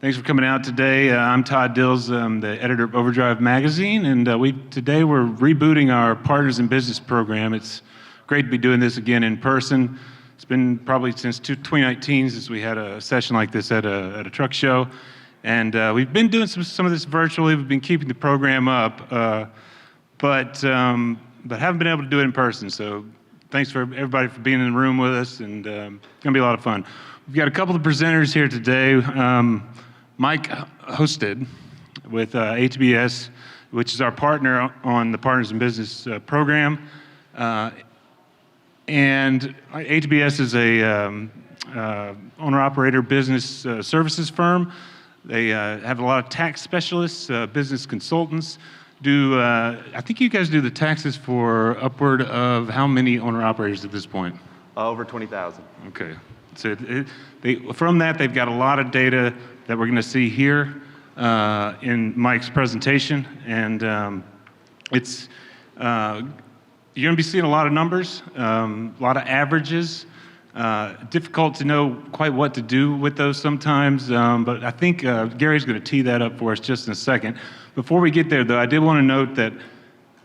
Thanks for coming out today. I'm Todd Dills, the editor of Overdrive magazine, and today we're rebooting our Partners in Business program. It's great to be doing this again in person. It's been probably since 2019 since we had a session like this at a truck show, and we've been doing some of this virtually. We've been keeping the program up, but haven't been able to do it in person. So thanks for everybody for being in the room with us, and it's gonna be a lot of fun. We've got a couple of presenters here today. Mike hosted with ATBS, which is our partner on the Partners in Business program. And ATBS is a owner-operator business services firm. They have a lot of tax specialists, business consultants. I think you guys do the taxes for upward of how many owner-operators at this point? Over 20,000. Okay. So from that, they've got a lot of data that we're going to see here in Mike's presentation, and you're going to be seeing a lot of numbers, a lot of averages. Difficult to know quite what to do with those sometimes, but I think Gary's going to tee that up for us just in a second. Before we get there, though, I did want to note that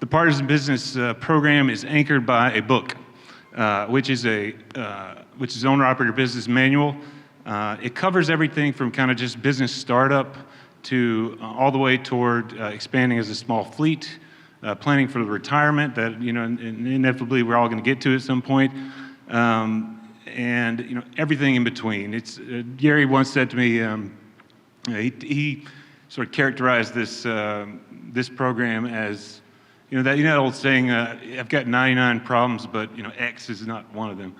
the Partners in Business program is anchored by a book, which is Owner-Operator Business Manual. It covers everything from kind of just business startup to all the way toward expanding as a small fleet, planning for the retirement that inevitably we're all going to get to at some point, and everything in between. Gary once said to me, he sort of characterized this program as that old saying, I've got 99 problems, but X is not one of them.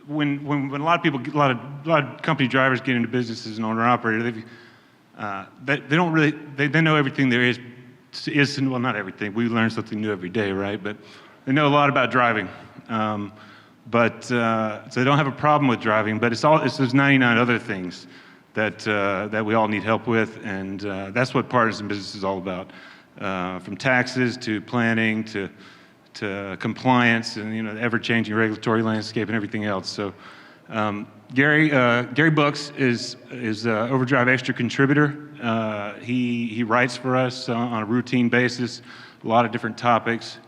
When a lot of people, a lot of company drivers get into business as an owner-operator, they don't really, they know everything there is, well, not everything. We learn something new every day, right? But they know a lot about driving. So they don't have a problem with driving, but it's those 99 other things that we all need help with, and that's what Partners in Business is all about. From taxes to planning to compliance and the ever-changing regulatory landscape and everything else. So Gary Buchs is Overdrive Extra contributor. He writes for us on a routine basis, a lot of different topics.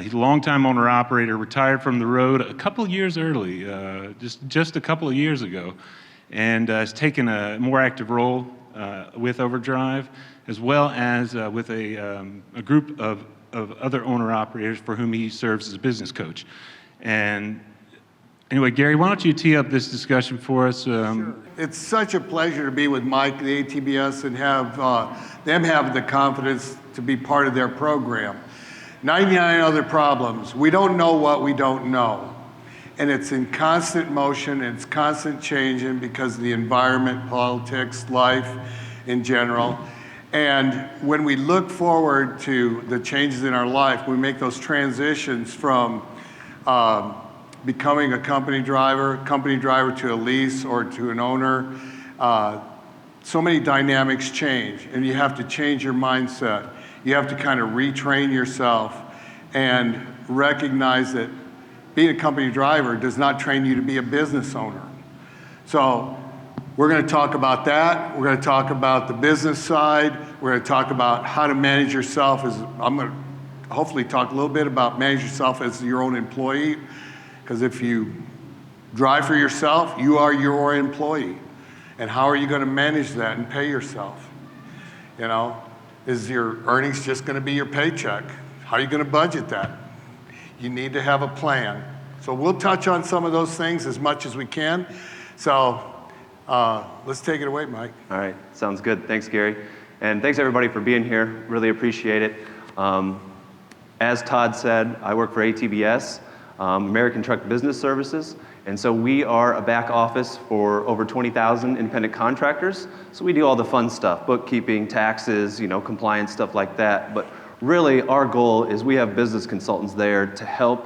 He's a longtime owner-operator, retired from the road a couple years early, just a couple of years ago, and has taken a more active role with Overdrive, as well as with a group of other owner-operators for whom he serves as a business coach. And anyway, Gary, why don't you tee up this discussion for us? Sure. It's such a pleasure to be with Mike, the ATBS, and have them have the confidence to be part of their program. 99 other problems. We don't know what we don't know. And it's in constant motion, and it's constant changing because of the environment, politics, life in general. And when we look forward to the changes in our life, we make those transitions from becoming a company driver to a lease or to an owner. So many dynamics change, and you have to change your mindset. You have to kind of retrain yourself and recognize that being a company driver does not train you to be a business owner. So we're going to talk about that. We're going to talk about the business side. We're going to talk about how to manage yourself I'm going to hopefully talk a little bit about manage yourself as your own employee, because if you drive for yourself, you are your employee. And how are you going to manage that and pay yourself? Is your earnings just going to be your paycheck? How are you going to budget that? You need to have a plan. So we'll touch on some of those things as much as we can. So let's take it away, Mike. All right, sounds good. Thanks, Gary. And thanks everybody for being here. Really appreciate it. As Todd said, I work for ATBS, American Truck Business Services. And so we are a back office for over 20,000 independent contractors. So we do all the fun stuff, bookkeeping, taxes, compliance, stuff like that. But really our goal is we have business consultants there to help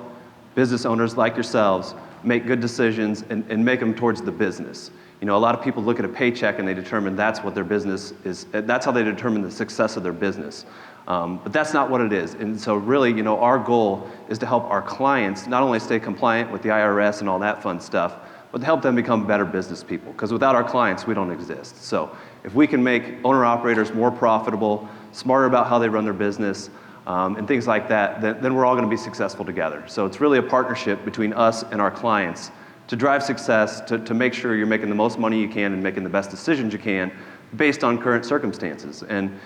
business owners like yourselves make good decisions and make them towards the business. A lot of people look at a paycheck and they determine that's what their business is. That's how they determine the success of their business. But that's not what it is. And so really, our goal is to help our clients not only stay compliant with the IRS and all that fun stuff, but to help them become better business people. Because without our clients, we don't exist. So if we can make owner-operators more profitable, smarter about how they run their business, and things like that, then we're all going to be successful together. So it's really a partnership between us and our clients to drive success, to make sure you're making the most money you can and making the best decisions you can based on current circumstances. And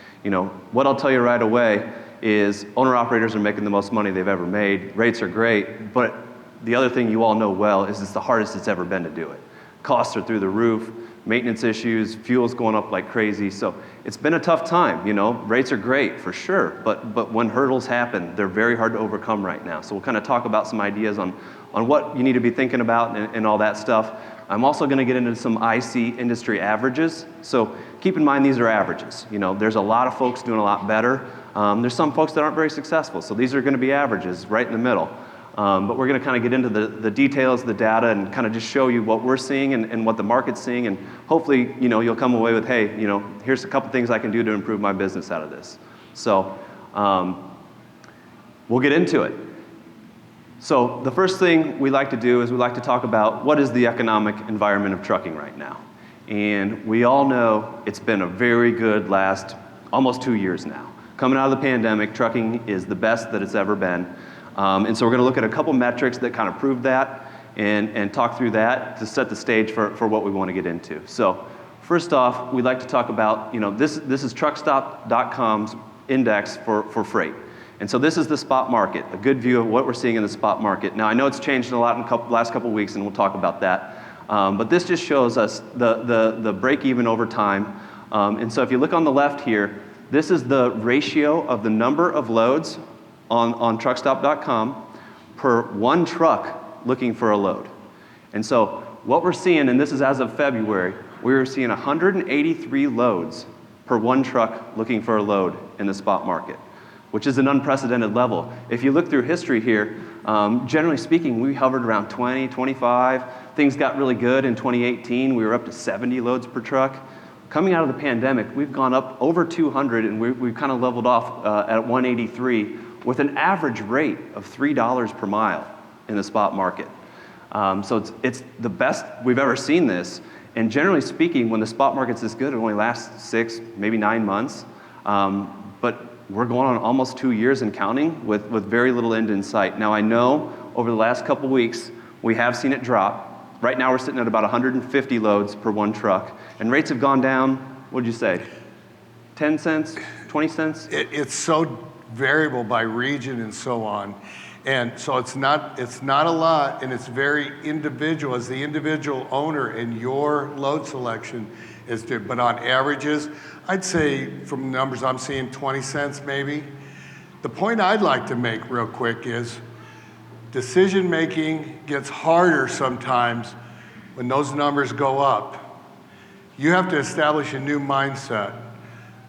what I'll tell you right away is owner-operators are making the most money they've ever made. Rates are great, but the other thing you all know well is it's the hardest it's ever been to do it. Costs are through the roof, maintenance issues, fuel's going up like crazy. So it's been a tough time, Rates are great for sure, but when hurdles happen, they're very hard to overcome right now. So we'll kind of talk about some ideas on what you need to be thinking about and all that stuff. I'm also going to get into some IC industry averages. So keep in mind these are averages. There's a lot of folks doing a lot better. There's some folks that aren't very successful. So these are going to be averages right in the middle. But we're going to kind of get into the details, the data, and kind of just show you what we're seeing and what the market's seeing. And hopefully, you'll come away with, hey, here's a couple things I can do to improve my business out of this. So we'll get into it. So the first thing we like to do is we like to talk about what is the economic environment of trucking right now. And we all know it's been a very good last almost 2 years now. Coming out of the pandemic, trucking is the best that it's ever been. And so we're going to look at a couple metrics that kind of prove that and talk through that to set the stage for what we want to get into. So first off, we'd like to talk about, this is truckstop.com's index for freight. And so this is the spot market, a good view of what we're seeing in the spot market. Now, I know it's changed a lot in the last couple weeks, and we'll talk about that. But this just shows us the break-even over time. And so if you look on the left here, this is the ratio of the number of loads on truckstop.com per one truck looking for a load. And so what we're seeing, and this is as of February, we're seeing 183 loads per one truck looking for a load in the spot market, which is an unprecedented level. If you look through history here, generally speaking, we hovered around 20, 25. Things got really good in 2018. We were up to 70 loads per truck. Coming out of the pandemic, we've gone up over 200, and we've kind of leveled off at 183 with an average rate of $3 per mile in the spot market. So it's the best we've ever seen this. And generally speaking, when the spot market's this good, it only lasts 6, maybe 9 months. But we're going on almost 2 years and counting with very little end in sight. Now I know over the last couple weeks, we have seen it drop. Right now we're sitting at about 150 loads per one truck. And rates have gone down, what'd you say? 10 cents, 20 cents? It's so variable by region and so on. And so it's not a lot, and it's very individual as the individual owner and your load selection is different. But on averages, I'd say from the numbers I'm seeing 20 cents maybe. The point I'd like to make real quick is decision making gets harder sometimes when those numbers go up. You have to establish a new mindset.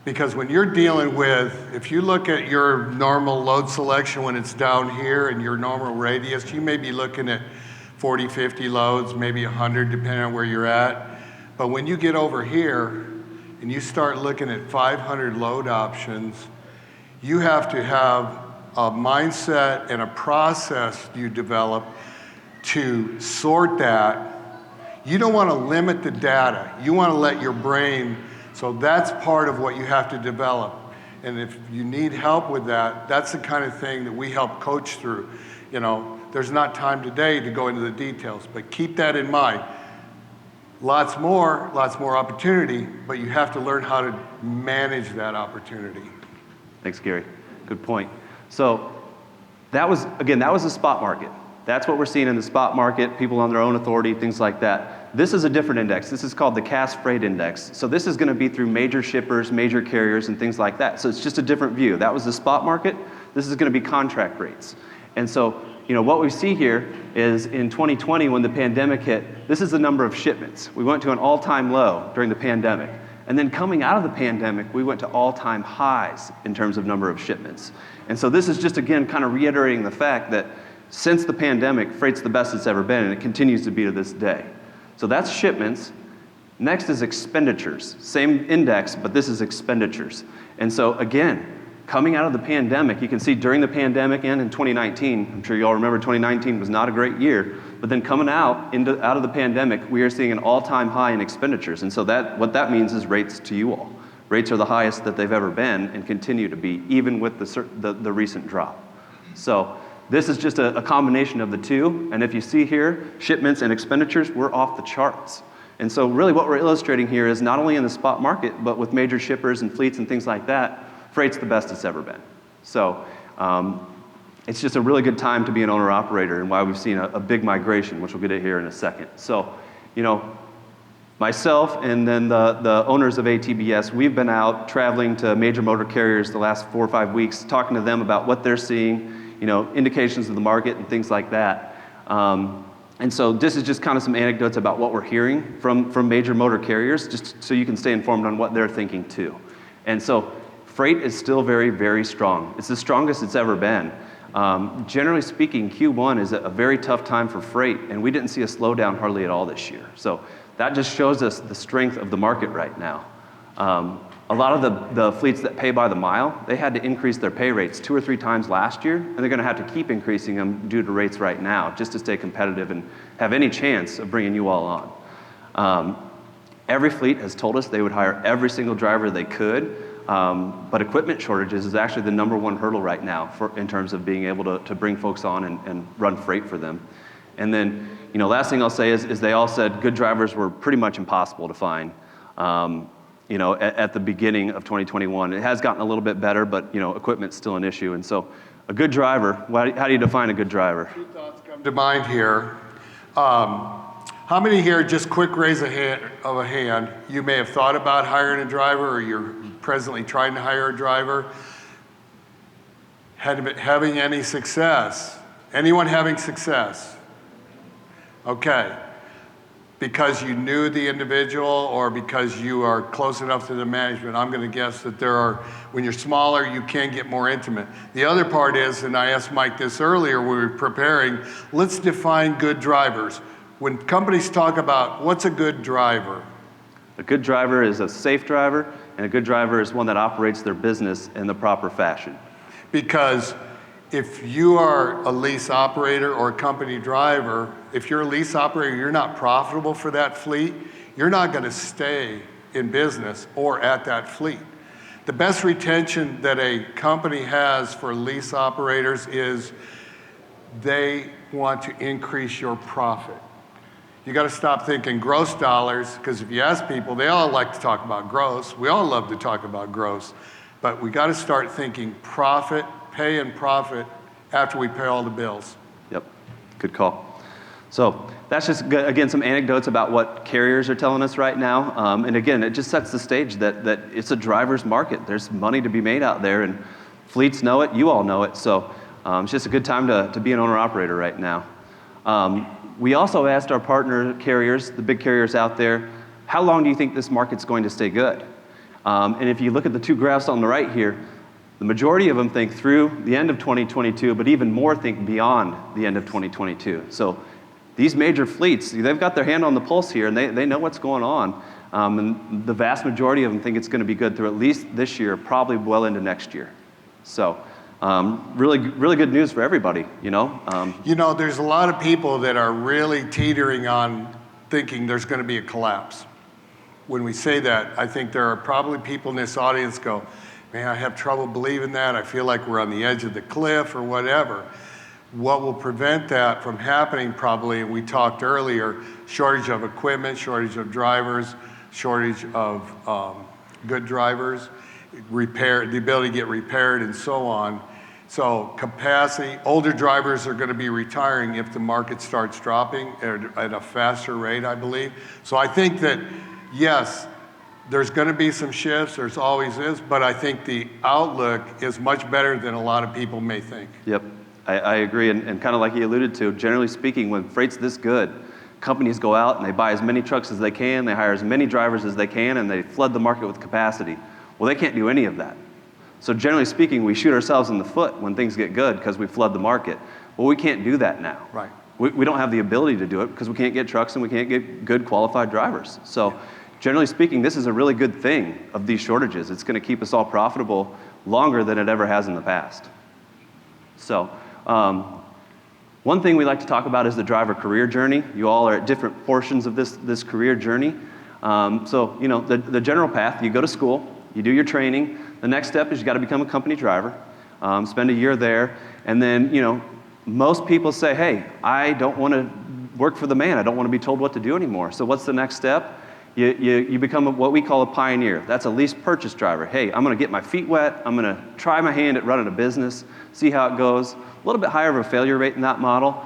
Because when you're dealing with, if you look at your normal load selection when it's down here and your normal radius, you may be looking at 40, 50 loads, maybe 100, depending on where you're at. But when you get over here and you start looking at 500 load options, you have to have a mindset and a process you develop to sort that. You don't want to limit the data. You want to let your brain. So that's part of what you have to develop. And if you need help with that, that's the kind of thing that we help coach through. There's not time today to go into the details, but keep that in mind. Lots more opportunity, but you have to learn how to manage that opportunity. Thanks, Gary. Good point. So that was the spot market. That's what we're seeing in the spot market, people on their own authority, things like that. This is a different index. This is called the Cass Freight Index. So this is going to be through major shippers, major carriers, and things like that. So it's just a different view. That was the spot market. This is going to be contract rates. And so, what we see here is in 2020, when the pandemic hit, this is the number of shipments. We went to an all-time low during the pandemic. And then coming out of the pandemic, we went to all-time highs in terms of number of shipments. And so this is just, again, kind of reiterating the fact that since the pandemic, freight's the best it's ever been, and it continues to be to this day. So that's shipments. Next is expenditures. Same index, but this is expenditures. And so again, coming out of the pandemic, you can see during the pandemic and in 2019, I'm sure you all remember 2019 was not a great year, but then coming out of the pandemic, we are seeing an all-time high in expenditures. And so what that means is rates to you all. Rates are the highest that they've ever been and continue to be, even with the recent drop. So this is just a combination of the two. And if you see here, shipments and expenditures, we're off the charts. And so really what we're illustrating here is not only in the spot market, but with major shippers and fleets and things like that, freight's the best it's ever been. So it's just a really good time to be an owner-operator, and why we've seen a big migration, which we'll get to here in a second. So, myself and then the owners of ATBS, we've been out traveling to major motor carriers the last 4 or 5 weeks, talking to them about what they're seeing, indications of the market and things like that. And so this is just kind of some anecdotes about what we're hearing from major motor carriers, just so you can stay informed on what they're thinking too. And so freight is still very, very strong. It's the strongest it's ever been. Generally speaking, Q1 is a very tough time for freight, and we didn't see a slowdown hardly at all this year. So that just shows us the strength of the market right now. A lot of the fleets that pay by the mile, they had to increase their pay rates 2 or 3 times last year, and they're going to have to keep increasing them due to rates right now, just to stay competitive and have any chance of bringing you all on. Every fleet has told us they would hire every single driver they could. But equipment shortages is actually the #1 hurdle right now in terms of being able to bring folks on and run freight for them. And then, last thing I'll say is they all said good drivers were pretty much impossible to find, at the beginning of 2021. It has gotten a little bit better, but, equipment's still an issue. And so a good driver, how do you define a good driver? 2 thoughts come to mind here. How many here, just quick raise of a hand, you may have thought about hiring a driver, or you're presently trying to hire a driver? Having any success? Anyone having success? Okay. Because you knew the individual, or because you are close enough to the management? I'm going to guess that when you're smaller, you can get more intimate. The other part is, and I asked Mike this earlier when we were preparing, let's define good drivers. When companies talk about what's a good driver? A good driver is a safe driver, and a good driver is one that operates their business in the proper fashion. Because if you are a lease operator or a company driver, if you're a lease operator, you're not profitable for that fleet, you're not going to stay in business or at that fleet. The best retention that a company has for lease operators is they want to increase your profit. You got to stop thinking gross dollars, because if you ask people, they all like to talk about gross. We all love to talk about gross, but we got to start thinking profit, pay and profit after we pay all the bills. Yep, good call. So that's just, again, some anecdotes about what carriers are telling us right now. And again, it just sets the stage that it's a driver's market. There's money to be made out there, and fleets know it, you all know it. So it's just a good time to be an owner-operator right now. We also asked our partner carriers, the big carriers out there, how long do you think this market's going to stay good? And if you look at the 2 graphs on the right here, the majority of them think through the end of 2022, but even more think beyond the end of 2022. So these major fleets, they've got their hand on the pulse here, and they know what's going on. And the vast majority of them think it's going to be good through at least this year, probably well into next year. So really good news for everybody, There's a lot of people that are really teetering on thinking there's going to be a collapse. When we say that, I think there are probably people in this audience go, man, I have trouble believing that. I feel like we're on the edge of the cliff or whatever. What will prevent that from happening probably, and we talked earlier, shortage of equipment, shortage of drivers, shortage of good drivers, the ability to get repaired and so on. So capacity, older drivers are going to be retiring if the market starts dropping at a faster rate, I believe. So I think that, yes, there's going to be some shifts, there's always is, but I think the outlook is much better than a lot of people may think. Yep, I agree, and kind of like you alluded to, generally speaking, when freight's this good, companies go out and they buy as many trucks as they can, they hire as many drivers as they can, and they flood the market with capacity. Well, they can't do any of that. So generally speaking, we shoot ourselves in the foot when things get good because we flood the market. Well, we can't do that now. Right. We don't have the ability to do it because we can't get trucks and we can't get good qualified drivers. So generally speaking, this is a really good thing of these shortages. It's going to keep us all profitable longer than it ever has in the past. So, one thing we like to talk about is the driver career journey. You all are at different portions of this career journey. So, you know, the general path, you go to school, you do your training. The next step is you got to become a company driver, spend a year there, and then, you know, most people say, hey, I don't want to work for the man. I don't want to be told what to do anymore. So what's the next step? You become what we call a pioneer. That's a lease purchase driver. Hey, I'm going to get my feet wet. I'm going to try my hand at running a business, see how it goes. A little bit higher of a failure rate in that model.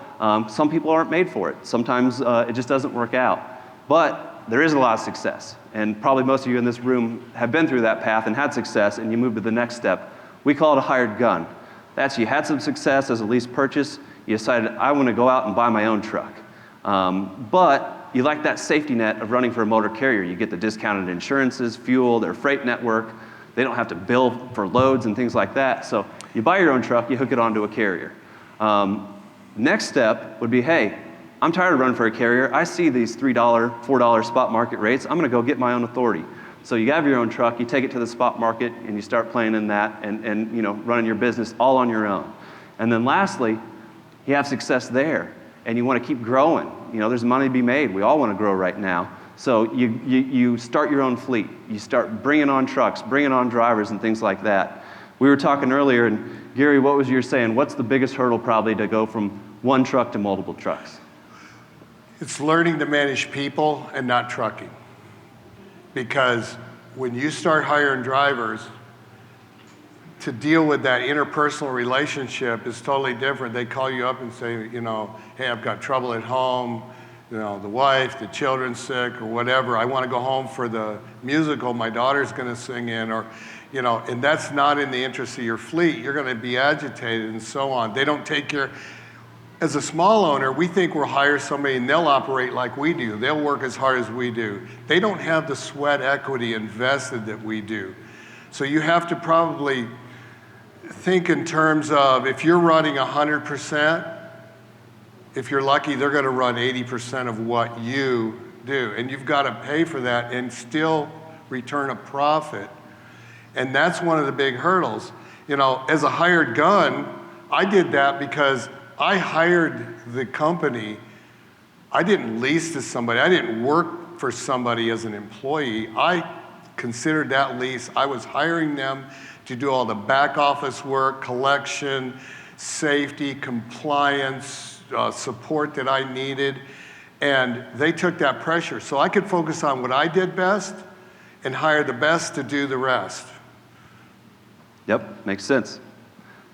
Some people aren't made for it. Sometimes it just doesn't work out. But there is a lot of success. And probably most of you in this room have been through that path and had success, and you move to the next step. We call it a hired gun. That's you had some success as a lease purchase. You decided, I want to go out and buy my own truck. But you like that safety net of running for a motor carrier. You get the discounted insurances, fuel, their freight network. They don't have to bill for loads and things like that. So you buy your own truck, you hook it onto a carrier. Next step would be, hey, I'm tired of running for a carrier. I see these $3, $4 spot market rates. I'm going to go get my own authority. So you have your own truck, you take it to the spot market, and you start playing in that and you know, running your business all on your own. And then lastly, you have success there, and you want to keep growing. You know, there's money to be made. We all want to grow right now. So you start your own fleet. You start bringing on trucks, bringing on drivers and things like that. We were talking earlier, and Gary, what was you saying? What's the biggest hurdle probably to go from one truck to multiple trucks? It's learning to manage people and not trucking. Because when you start hiring drivers, to deal with that interpersonal relationship is totally different. They call you up and say, you know, hey, I've got trouble at home, you know, the wife, the children's sick, or whatever. I want to go home for the musical my daughter's going to sing in, or, you know, and that's not in the interest of your fleet. You're going to be agitated and so on. They don't take care. As a small owner, we think we'll hire somebody and they'll operate like we do. They'll work as hard as we do. They don't have the sweat equity invested that we do. So you have to probably think in terms of, if you're running 100%, if you're lucky, they're going to run 80% of what you do. And you've got to pay for that and still return a profit. And that's one of the big hurdles. You know, as a hired gun, I did that because I hired the company. I didn't lease to somebody. I didn't work for somebody as an employee. I considered that lease. I was hiring them to do all the back office work, collection, safety, compliance, support that I needed. And they took that pressure. So I could focus on what I did best and hire the best to do the rest. Yep, makes sense.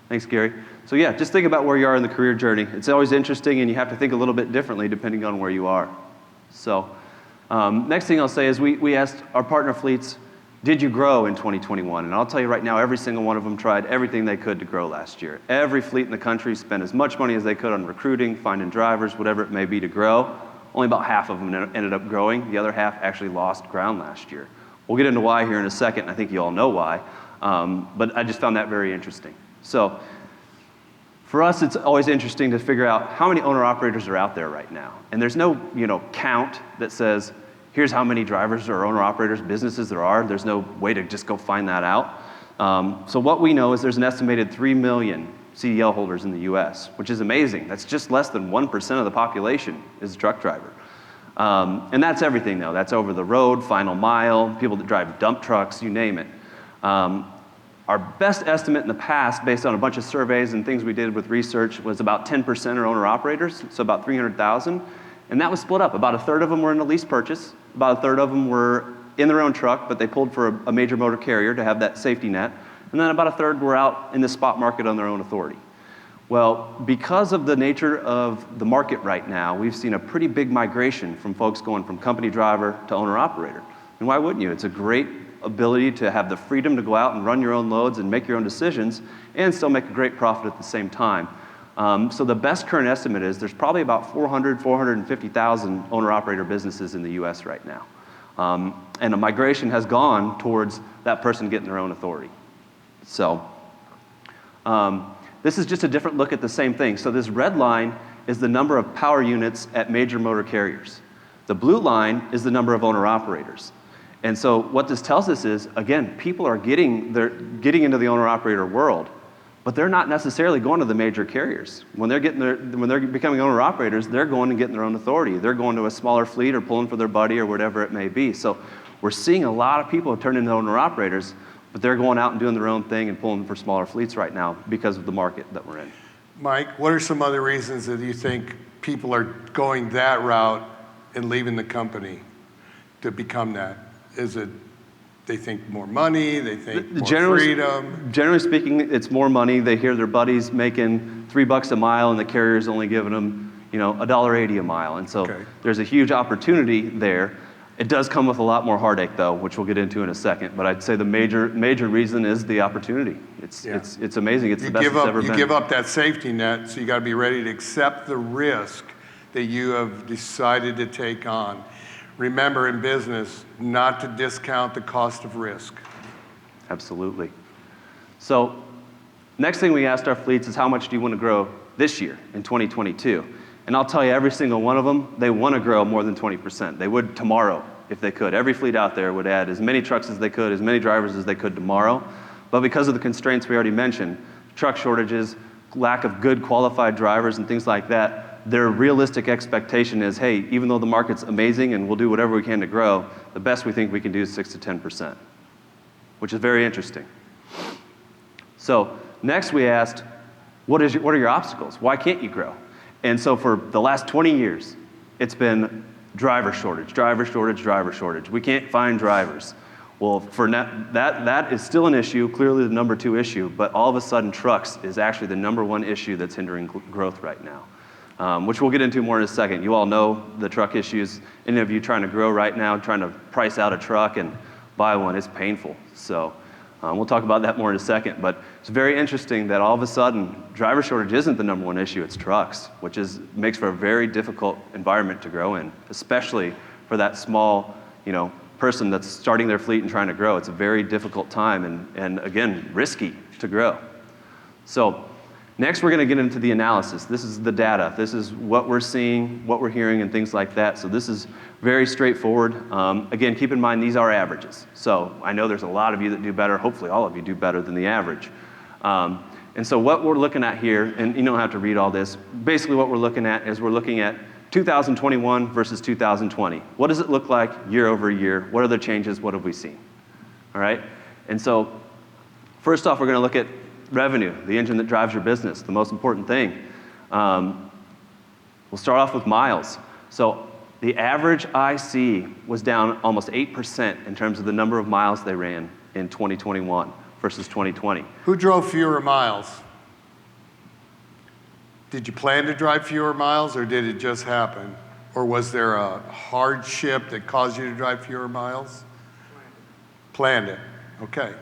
Thanks, Gary. So yeah, just think about where you are in the career journey. It's always interesting, and you have to think a little bit differently depending on where you are. So next thing I'll say is we asked our partner fleets, did you grow in 2021? And I'll tell you right now, every single one of them tried everything they could to grow last year. Every fleet in the country spent as much money as they could on recruiting, finding drivers, whatever it may be to grow. Only about half of them ended up growing. The other half actually lost ground last year. We'll get into why here in a second. I think you all know why. But I just found that very interesting. So for us, it's always interesting to figure out how many owner-operators are out there right now. And there's no, count that says, here's how many drivers or owner-operators, businesses there are. There's no way to just go find that out. So what we know is there's an estimated 3 million CDL holders in the US, which is amazing. That's just less than 1% of the population is a truck driver. And that's everything though. That's over the road, final mile, people that drive dump trucks, you name it. Our best estimate in the past, based on a bunch of surveys and things we did with research, was about 10% are owner-operators, so about 300,000. And that was split up. About a third of them were in a lease purchase. About a third of them were in their own truck, but they pulled for a major motor carrier to have that safety net. And then about a third were out in the spot market on their own authority. Well, because of the nature of the market right now, we've seen a pretty big migration from folks going from company driver to owner-operator. And why wouldn't you? It's a great ability to have the freedom to go out and run your own loads and make your own decisions and still make a great profit at the same time. So the best current estimate is there's probably about 450,000 owner-operator businesses in the US right now. And a migration has gone towards that person getting their own authority. So this is just a different look at the same thing. So this red line is the number of power units at major motor carriers. The blue line is the number of owner-operators. And so what this tells us is, again, people are getting into the owner-operator world, but they're not necessarily going to the major carriers. When they're becoming owner-operators, they're going and getting their own authority. They're going to a smaller fleet or pulling for their buddy or whatever it may be. So we're seeing a lot of people turn into owner-operators, but they're going out and doing their own thing and pulling for smaller fleets right now because of the market that we're in. Mike, what are some other reasons that you think people are going that route and leaving the company to become that? Is it they think more money, they think more freedom? Generally speaking, it's more money. They hear their buddies making $3 a mile and the carrier's only giving them, $1.80 a mile. And so there's a huge opportunity there. It does come with a lot more heartache though, which we'll get into in a second. But I'd say the major reason is the opportunity. It's amazing. It's the best it's ever been. You give up that safety net, so you got to be ready to accept the risk that you have decided to take on. Remember in business, not to discount the cost of risk. Absolutely. So next thing we asked our fleets is how much do you want to grow this year in 2022? And I'll tell you, every single one of them, they want to grow more than 20%. They would tomorrow if they could. Every fleet out there would add as many trucks as they could, as many drivers as they could tomorrow. But because of the constraints we already mentioned, truck shortages, lack of good qualified drivers and things like that, their realistic expectation is, hey, even though the market's amazing and we'll do whatever we can to grow, the best we think we can do is 6 to 10%, which is very interesting. So next we asked, what are your obstacles? Why can't you grow? And so for the last 20 years, it's been driver shortage, driver shortage, driver shortage. We can't find drivers. Well, for that is still an issue, clearly the number 2 issue, but all of a sudden trucks is actually the number 1 issue that's hindering growth right now. Which we'll get into more in a second. You all know the truck issues. Any of you trying to grow right now, trying to price out a truck and buy one, it's painful. So we'll talk about that more in a second. But it's very interesting that all of a sudden, driver shortage isn't the number 1 issue, it's trucks, which makes for a very difficult environment to grow in, especially for that small, person that's starting their fleet and trying to grow. It's a very difficult time and again, risky to grow. So next, we're going to get into the analysis. This is the data. This is what we're seeing, what we're hearing, and things like that. So this is very straightforward. Again, keep in mind, these are averages. So I know there's a lot of you that do better. Hopefully, all of you do better than the average. And so what we're looking at here, and you don't have to read all this, basically what we're looking at is we're looking at 2021 versus 2020. What does it look like year over year? What are the changes? What have we seen? All right? And so first off, we're going to look at revenue, the engine that drives your business, the most important thing. We'll start off with miles. So the average IC was down almost 8% in terms of the number of miles they ran in 2021 versus 2020. Who drove fewer miles? Did you plan to drive fewer miles, or did it just happen? Or was there a hardship that caused you to drive fewer miles? Planned it. Okay.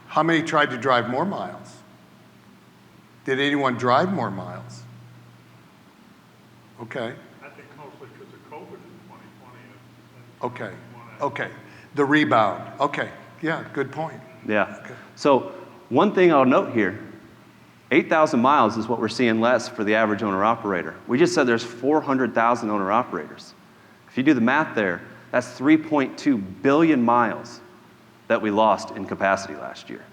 How many tried to drive more miles? Did anyone drive more miles? Okay. I think mostly because of COVID in 2020. Okay. Okay. The rebound. Okay. Yeah, good point. Yeah. Okay. So one thing I'll note here, 8,000 miles is what we're seeing less for the average owner-operator. We just said there's 400,000 owner-operators. If you do the math there, that's 3.2 billion miles that we lost in capacity last year.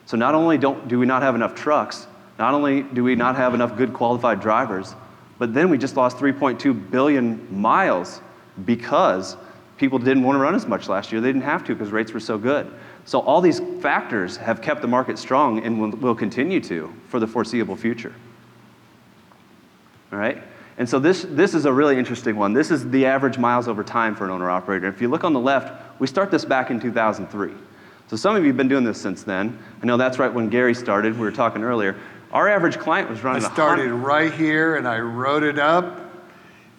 So not only do we not have enough trucks, not only do we not have enough good qualified drivers, but then we just lost 3.2 billion miles because people didn't want to run as much last year. They didn't have to because rates were so good. So all these factors have kept the market strong and will continue to for the foreseeable future. All right? And so this is a really interesting one. This is the average miles over time for an owner-operator. If you look on the left, we start this back in 2003. So some of you have been doing this since then. I know that's right when Gary started. We were talking earlier. Our average client was running I started right here, and I wrote it up.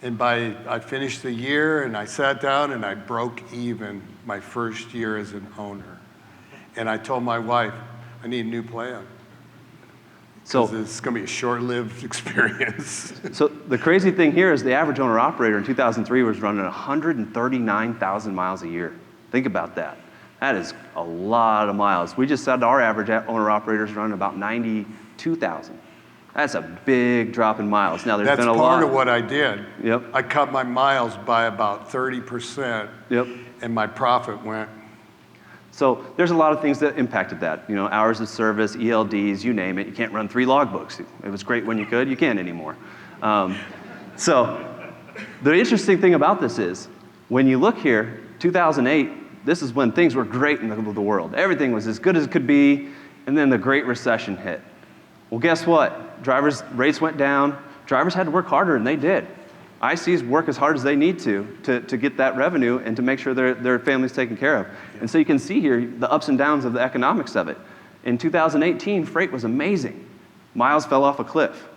And I finished the year, and I sat down, and I broke even my first year as an owner. And I told my wife, I need a new plan. So it's going to be a short-lived experience. So the crazy thing here is the average owner-operator in 2003 was running 139,000 miles a year. Think about that. That is a lot of miles. We just said our average owner-operators running about 92,000. That's a big drop in miles. Now, there's That's been a lot. part of what I did. Yep. I cut my miles by about 30%. Yep. And my profit went. So there's a lot of things that impacted that. You know, hours of service, ELDs, you name it. You can't run 3 logbooks. It was great when you could. You can't anymore. So the interesting thing about this is, when you look here, 2008, this is when things were great in the world. Everything was as good as it could be, and then the Great Recession hit. Well, guess what? Drivers' rates went down. Drivers had to work harder, and they did. ICs work as hard as they need to get that revenue and to make sure their family's taken care of. And so you can see here the ups and downs of the economics of it. In 2018, freight was amazing. Miles fell off a cliff.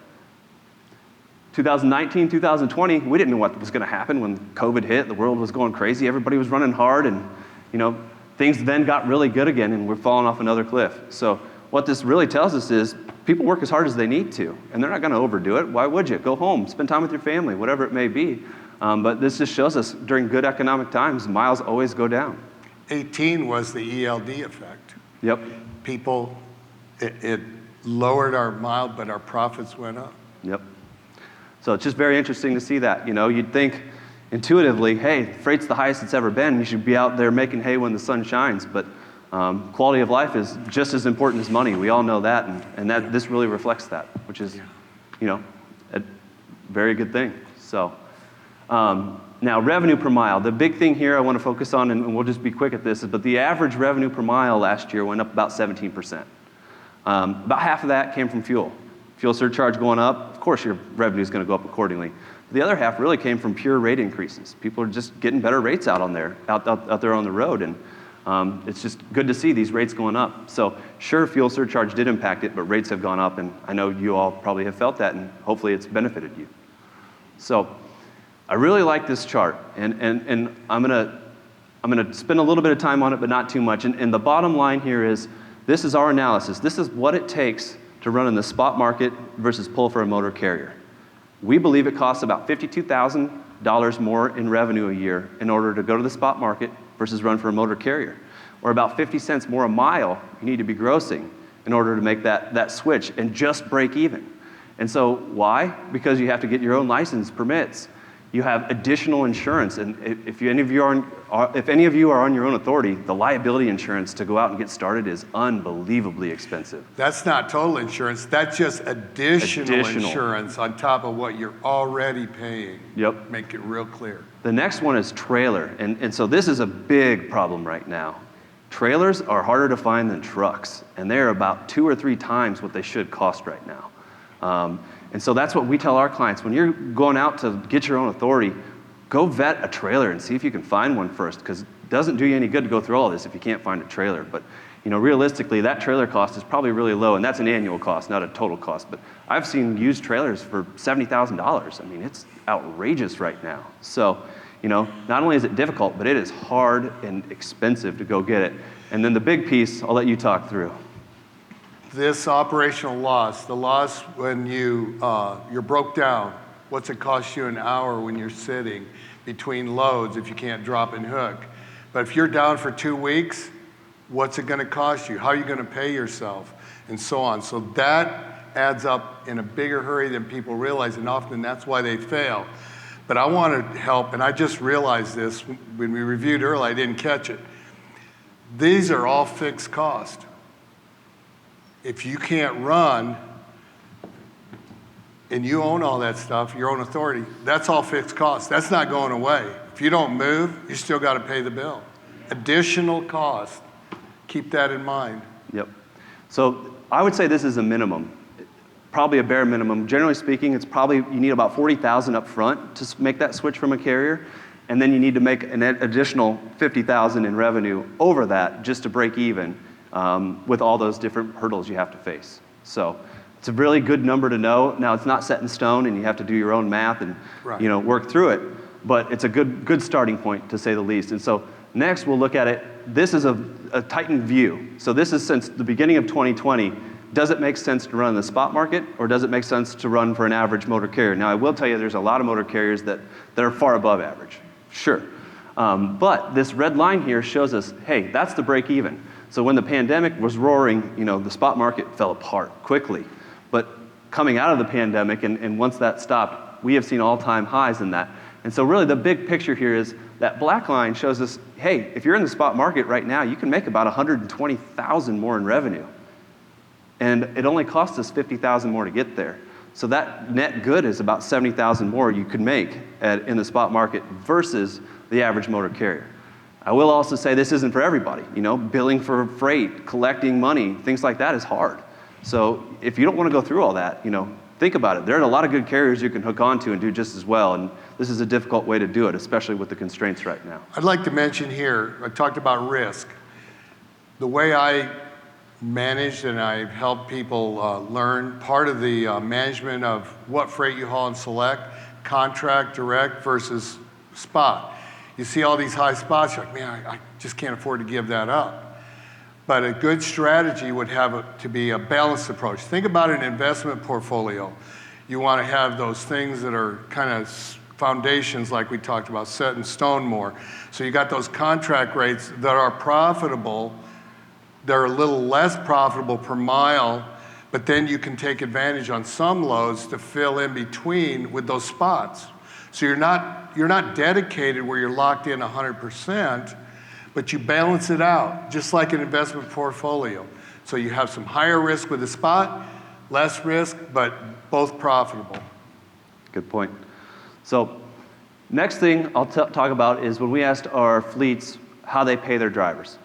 2019, 2020, we didn't know what was going to happen when COVID hit. The world was going crazy. Everybody was running hard, and things then got really good again, and we're falling off another cliff. So what this really tells us is people work as hard as they need to, and they're not going to overdo it. Why would you? Go home, spend time with your family, whatever it may be. But this just shows us during good economic times, miles always go down. 18 was the ELD effect. Yep. People, it lowered our mile, but our profits went up. Yep. So it's just very interesting to see that. You'd think intuitively, hey, freight's the highest it's ever been. You should be out there making hay when the sun shines. But quality of life is just as important as money. We all know that, and this really reflects that, which is, a very good thing. So now revenue per mile. The big thing here I want to focus on, and we'll just be quick at this, but the average revenue per mile last year went up about 17%. About half of that came from fuel. Fuel surcharge going up, of course your revenue is going to go up accordingly. The other half really came from pure rate increases. People are just getting better rates out there on the road, and it's just good to see these rates going up. So sure, fuel surcharge did impact it, but rates have gone up, and I know you all probably have felt that, and hopefully it's benefited you. So I really like this chart, and I'm gonna spend a little bit of time on it, but not too much. And the bottom line here is, this is our analysis. This is what it takes to run in the spot market versus pull for a motor carrier. We believe it costs about $52,000 more in revenue a year in order to go to the spot market versus run for a motor carrier, or about 50 cents more a mile you need to be grossing in order to make that switch and just break even. And so why? Because you have to get your own license, permits. You have additional insurance, and if any of you are on your own authority, the liability insurance to go out and get started is unbelievably expensive. That's not total insurance. That's just additional insurance on top of what you're already paying. Yep. Make it real clear. The next one is trailer, and so this is a big problem right now. Trailers are harder to find than trucks, and they're about 2 or 3 times what they should cost right now. And so that's what we tell our clients. When you're going out to get your own authority, go vet a trailer and see if you can find one first, because it doesn't do you any good to go through all this if you can't find a trailer. But realistically, that trailer cost is probably really low, and that's an annual cost, not a total cost. But I've seen used trailers for $70,000. I mean, it's outrageous right now. So, not only is it difficult, but it is hard and expensive to go get it. And then the big piece, I'll let you talk through. This operational loss, the loss when you're broke down, what's it cost you an hour when you're sitting between loads if you can't drop and hook? But if you're down for 2 weeks, what's it going to cost you? How are you going to pay yourself? And so on. So that adds up in a bigger hurry than people realize, and often that's why they fail. But I want to help, and I just realized this when we reviewed earlier, I didn't catch it. These are all fixed cost. If you can't run and you own all that stuff, your own authority, that's all fixed costs. That's not going away. If you don't move, you still got to pay the bill. Additional cost. Keep that in mind. Yep. So I would say this is a minimum, probably a bare minimum. Generally speaking, it's probably you need about $40,000 up front to make that switch from a carrier, and then you need to make an additional $50,000 in revenue over that just to break even. With all those different hurdles you have to face. So it's a really good number to know. Now, it's not set in stone, and you have to do your own math and work through it, but it's a good starting point, to say the least. And so next, we'll look at it. This is a tightened view. So this is since the beginning of 2020. Does it make sense to run in the spot market, or does it make sense to run for an average motor carrier? Now, I will tell you there's a lot of motor carriers that are far above average. Sure. But this red line here shows us, hey, that's the break even. So when the pandemic was roaring, the spot market fell apart quickly. But coming out of the pandemic, and once that stopped, we have seen all-time highs in that. And so really the big picture here is that black line shows us, hey, if you're in the spot market right now, you can make about $120,000 more in revenue. And it only costs us $50,000 more to get there. So that net good is about $70,000 more you could make in the spot market versus the average motor carrier. I will also say this isn't for everybody. You know, billing for freight, collecting money, things like that is hard. So if you don't want to go through all that, you know, think about it. There are a lot of good carriers you can hook onto and do just as well, and this is a difficult way to do it, especially with the constraints right now. I'd like to mention here, I talked about risk. The way I managed and I help people learn, part of the management of what freight you haul and select, contract, direct versus spot. You see all these high spots, you're like, man, I just can't afford to give that up. But a good strategy would have to be a balanced approach. Think about an investment portfolio. You want to have those things that are kind of foundations, like we talked about, set in stone more. So you got those contract rates that are profitable. They're a little less profitable per mile, but then you can take advantage on some loads to fill in between with those spots. So you're not dedicated where you're locked in 100%, but you balance it out, just like an investment portfolio. So you have some higher risk with the spot, less risk, but both profitable. Good point. So next thing I'll talk about is when we asked our fleets how they pay their drivers.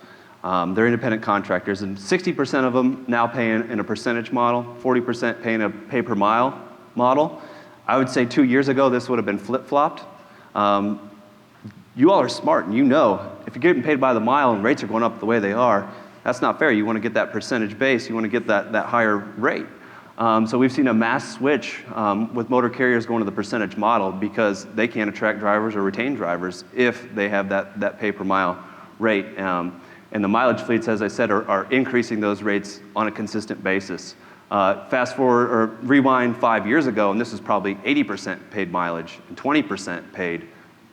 They're independent contractors, and 60% of them now pay in a percentage model, 40% pay in a pay per mile model. I would say 2 years ago, this would have been flip-flopped. You all are smart, and you know if you're getting paid by the mile and rates are going up the way they are, that's not fair. You want to get that percentage base. You want to get that higher rate. So we've seen a mass switch with motor carriers going to the percentage model because they can't attract drivers or retain drivers if they have that pay per mile rate. And the mileage fleets, as I said, are increasing those rates on a consistent basis. Fast forward or rewind 5 years ago, and this is probably 80% paid mileage and 20% paid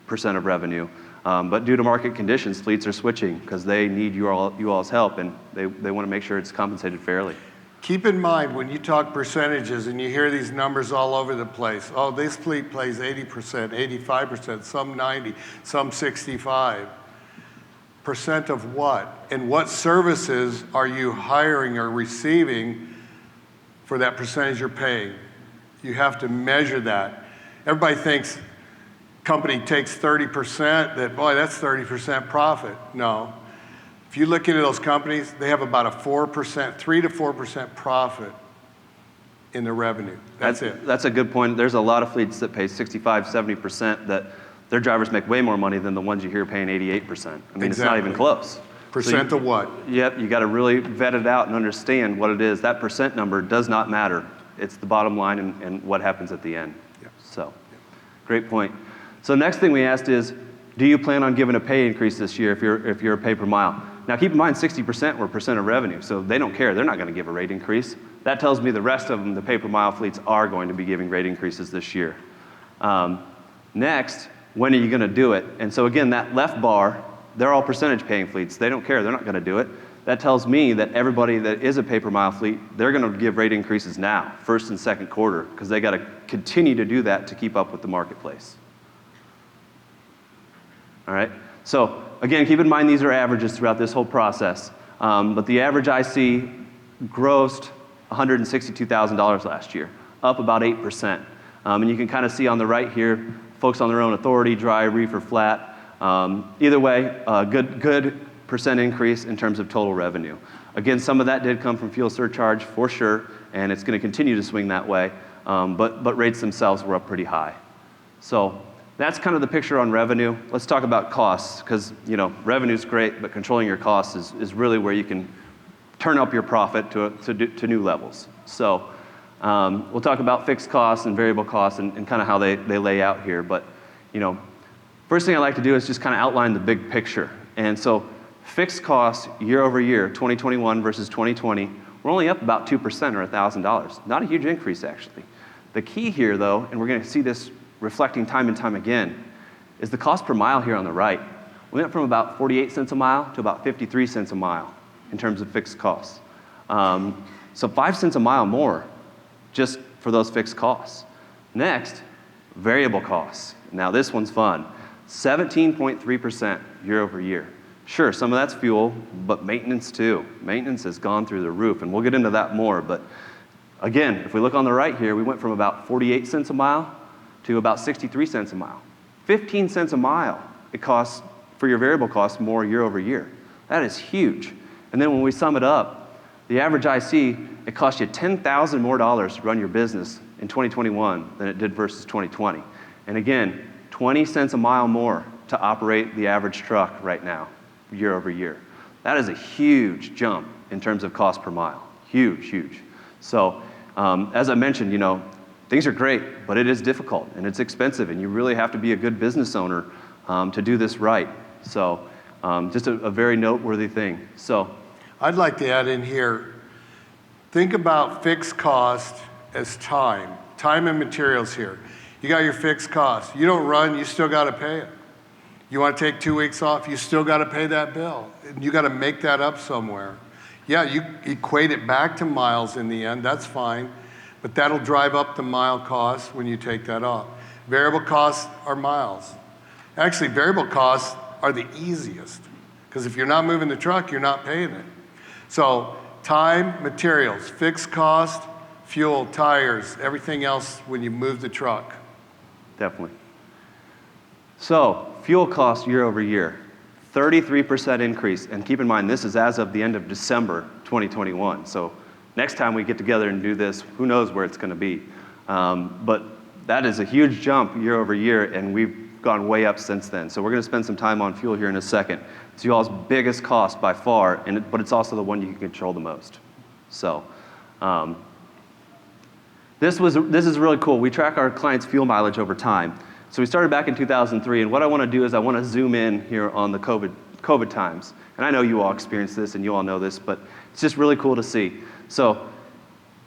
percent of revenue. But due to market conditions, fleets are switching because they need you all's help, and they want to make sure it's compensated fairly. Keep in mind when you talk percentages and you hear these numbers all over the place, oh, this fleet plays 80%, 85%, some 90, some 65. Percent of what? And what services are you hiring or receiving for that percentage you're paying? You have to measure that. Everybody thinks company takes 30%, that boy, that's 30% profit. No. If you look into those companies, they have about a 4%, 3 to 4% profit in their revenue. That's it. That's a good point. There's a lot of fleets that pay 65, 70% that their drivers make way more money than the ones you hear paying 88%. I mean, It's not even close. Percent of what? Yep, you got to really vet it out and understand what it is. That percent number does not matter. It's the bottom line and what happens at the end. Yep. So, great point. So next thing we asked is, do you plan on giving a pay increase this year if you're a pay per mile? Now keep in mind 60% were percent of revenue, so they don't care. They're not going to give a rate increase. That tells me the rest of them, the pay per mile fleets, are going to be giving rate increases this year. Next, when are you going to do it? And so again, that left bar, they're all percentage paying fleets. They don't care. They're not going to do it. That tells me that everybody that is a pay per mile fleet, they're going to give rate increases now, first and second quarter, because they got to continue to do that to keep up with the marketplace. All right. So again, keep in mind these are averages throughout this whole process. But the average I see grossed $162,000 last year, up about 8%. And you can kind of see on the right here, folks on their own authority, dry, reefer, flat. Either way, good percent increase in terms of total revenue. Again, some of that did come from fuel surcharge for sure, and it's going to continue to swing that way. But rates themselves were up pretty high. So that's kind of the picture on revenue. Let's talk about costs, because revenue's great, but controlling your costs is really where you can turn up your profit to new levels. So we'll talk about fixed costs and variable costs and kind of how they lay out here. But first thing I like to do is just kind of outline the big picture. And so fixed costs year over year, 2021 versus 2020, we're only up about 2% or $1,000. Not a huge increase, actually. The key here, though, and we're going to see this reflecting time and time again, is the cost per mile here on the right. We went from about 48 cents a mile to about 53 cents a mile in terms of fixed costs. So 5 cents a mile more just for those fixed costs. Next, variable costs. Now this one's fun. 17.3% year over year. Sure, some of that's fuel, but maintenance too. Maintenance has gone through the roof, and we'll get into that more. But again, if we look on the right here, we went from about 48 cents a mile to about 63 cents a mile. 15 cents a mile it costs for your variable costs more year over year. That is huge. And then when we sum it up, the average IC, it costs you $10,000 more to run your business in 2021 than it did versus 2020. And again, 20 cents a mile more to operate the average truck right now, year over year. That is a huge jump in terms of cost per mile. Huge, huge. So as I mentioned, things are great, but it is difficult and it's expensive, and you really have to be a good business owner to do this right. So just a very noteworthy thing. So I'd like to add in here, think about fixed cost as time and materials here. You got your fixed cost. You don't run, you still got to pay it. You want to take 2 weeks off, you still got to pay that bill. You got to make that up somewhere. Yeah, you equate it back to miles in the end, that's fine, but that'll drive up the mile cost when you take that off. Variable costs are miles. Actually, variable costs are the easiest, because if you're not moving the truck, you're not paying it. So time, materials, fixed cost, fuel, tires, everything else when you move the truck. definitely. So fuel costs year over year, 33% increase. And keep in mind, this is as of the end of December 2021. So next time we get together and do this, who knows where it's going to be. But that is a huge jump year over year, and we've gone way up since then. So we're going to spend some time on fuel here in a second. It's y'all's biggest cost by far, but it's also the one you can control the most. So this is really cool. We track our clients' fuel mileage over time. So we started back in 2003, and what I want to do is I want to zoom in here on the COVID times. And I know you all experienced this, and you all know this, but it's just really cool to see. So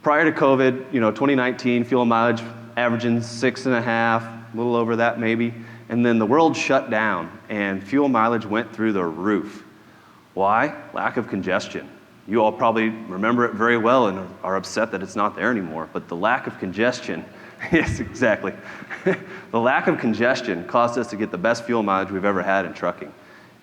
prior to COVID, 2019, fuel mileage averaging 6.5, a little over that maybe. And then the world shut down, and fuel mileage went through the roof. Why? Lack of congestion. You all probably remember it very well and are upset that it's not there anymore, but the lack of congestion, yes, exactly. The lack of congestion caused us to get the best fuel mileage we've ever had in trucking.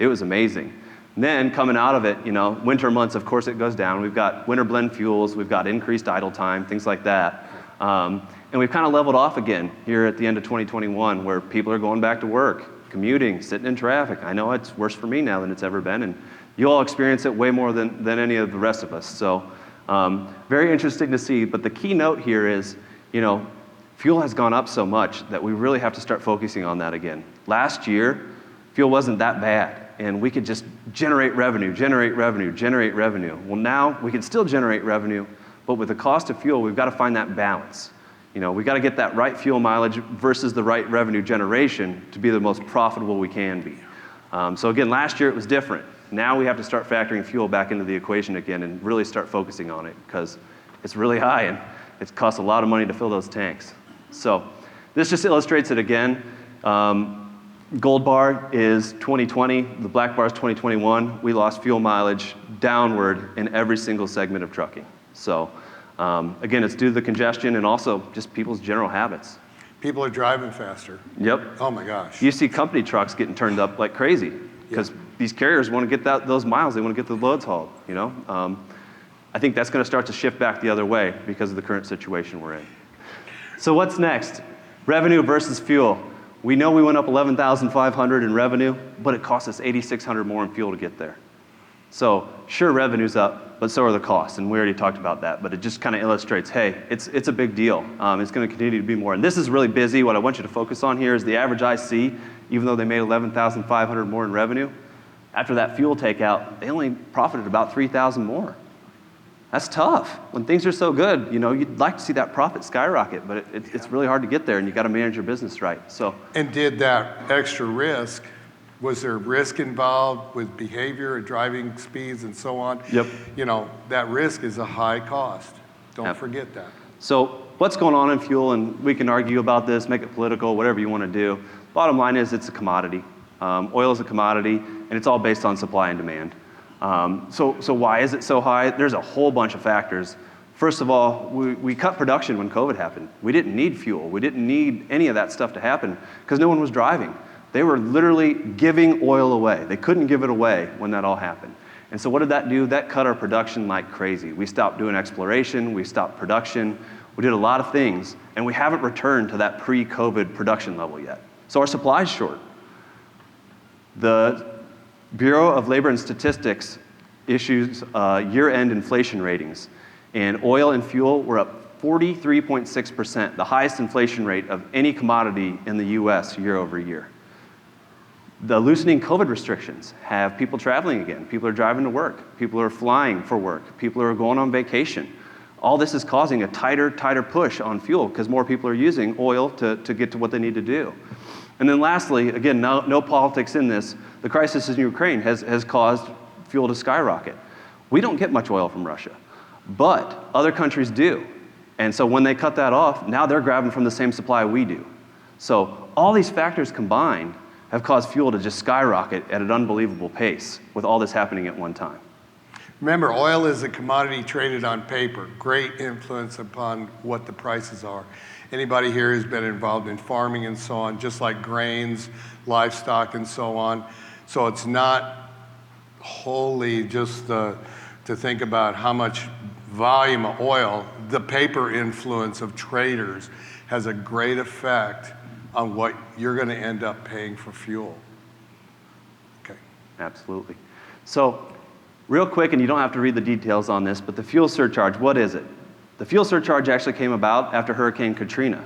It was amazing. And then coming out of it, winter months, of course, it goes down. We've got winter blend fuels, we've got increased idle time, things like that. And we've kind of leveled off again here at the end of 2021, where people are going back to work, commuting, sitting in traffic. I know it's worse for me now than it's ever been, and you all experience it way more than any of the rest of us. So very interesting to see. But the key note here is, fuel has gone up so much that we really have to start focusing on that again. Last year, fuel wasn't that bad, and we could just generate revenue. Well, now we can still generate revenue, but with the cost of fuel, we've got to find that balance. We've got to get that right fuel mileage versus the right revenue generation to be the most profitable we can be. So again, last year it was different. Now we have to start factoring fuel back into the equation again and really start focusing on it, because it's really high and it costs a lot of money to fill those tanks. So this just illustrates it again. Gold bar is 2020, the black bar is 2021. We lost fuel mileage downward in every single segment of trucking. So again, it's due to the congestion and also just people's general habits. People are driving faster. Yep. Oh my gosh. You see company trucks getting turned up like crazy because these carriers want to get those miles. They want to get the loads hauled. I think that's going to start to shift back the other way because of the current situation we're in. So what's next? Revenue versus fuel. We know we went up 11,500 in revenue, but it cost us 8,600 more in fuel to get there. So sure, revenue's up, but so are the costs, and we already talked about that, but it just kind of illustrates, hey, it's a big deal. It's going to continue to be more. And this is really busy. What I want you to focus on here is the average IC, even though they made 11,500 more in revenue, after that fuel takeout, they only profited about 3,000 more. That's tough. When things are so good, you'd like to see that profit skyrocket, but it's really hard to get there, and you got to manage your business right. So. And did that extra risk, was there risk involved with behavior, driving speeds, and so on? Yep. That risk is a high cost. Don't forget that. So what's going on in fuel, and we can argue about this, make it political, whatever you want to do. Bottom line is it's a commodity. Oil is a commodity, and it's all based on supply and demand. So why is it so high? There's a whole bunch of factors. First of all, we cut production when COVID happened. We didn't need fuel. We didn't need any of that stuff to happen because no one was driving. They were literally giving oil away. They couldn't give it away when that all happened. And so what did that do? That cut our production like crazy. We stopped doing exploration. We stopped production. We did a lot of things, and we haven't returned to that pre-COVID production level yet. So our supply is short. The Bureau of Labor and Statistics issues year-end inflation ratings, and oil and fuel were up 43.6%, the highest inflation rate of any commodity in the US year over year. The loosening COVID restrictions have people traveling again. People are driving to work. People are flying for work. People are going on vacation. All this is causing a tighter push on fuel because more people are using oil to get to what they need to do. And then lastly, again, no politics in this, the crisis in Ukraine has caused fuel to skyrocket. We don't get much oil from Russia, but other countries do. And so when they cut that off, now they're grabbing from the same supply we do. So all these factors combined have caused fuel to just skyrocket at an unbelievable pace with all this happening at one time. Remember, oil is a commodity traded on paper. Great influence upon what the prices are. Anybody here who's been involved in farming and so on, just like grains, livestock, and so on. So it's not wholly just to think about how much volume of oil. The paper influence of traders has a great effect on what you're going to end up paying for fuel. Okay. Absolutely. So real quick, and you don't have to read the details on this, but the fuel surcharge, what is it? The fuel surcharge actually came about after Hurricane Katrina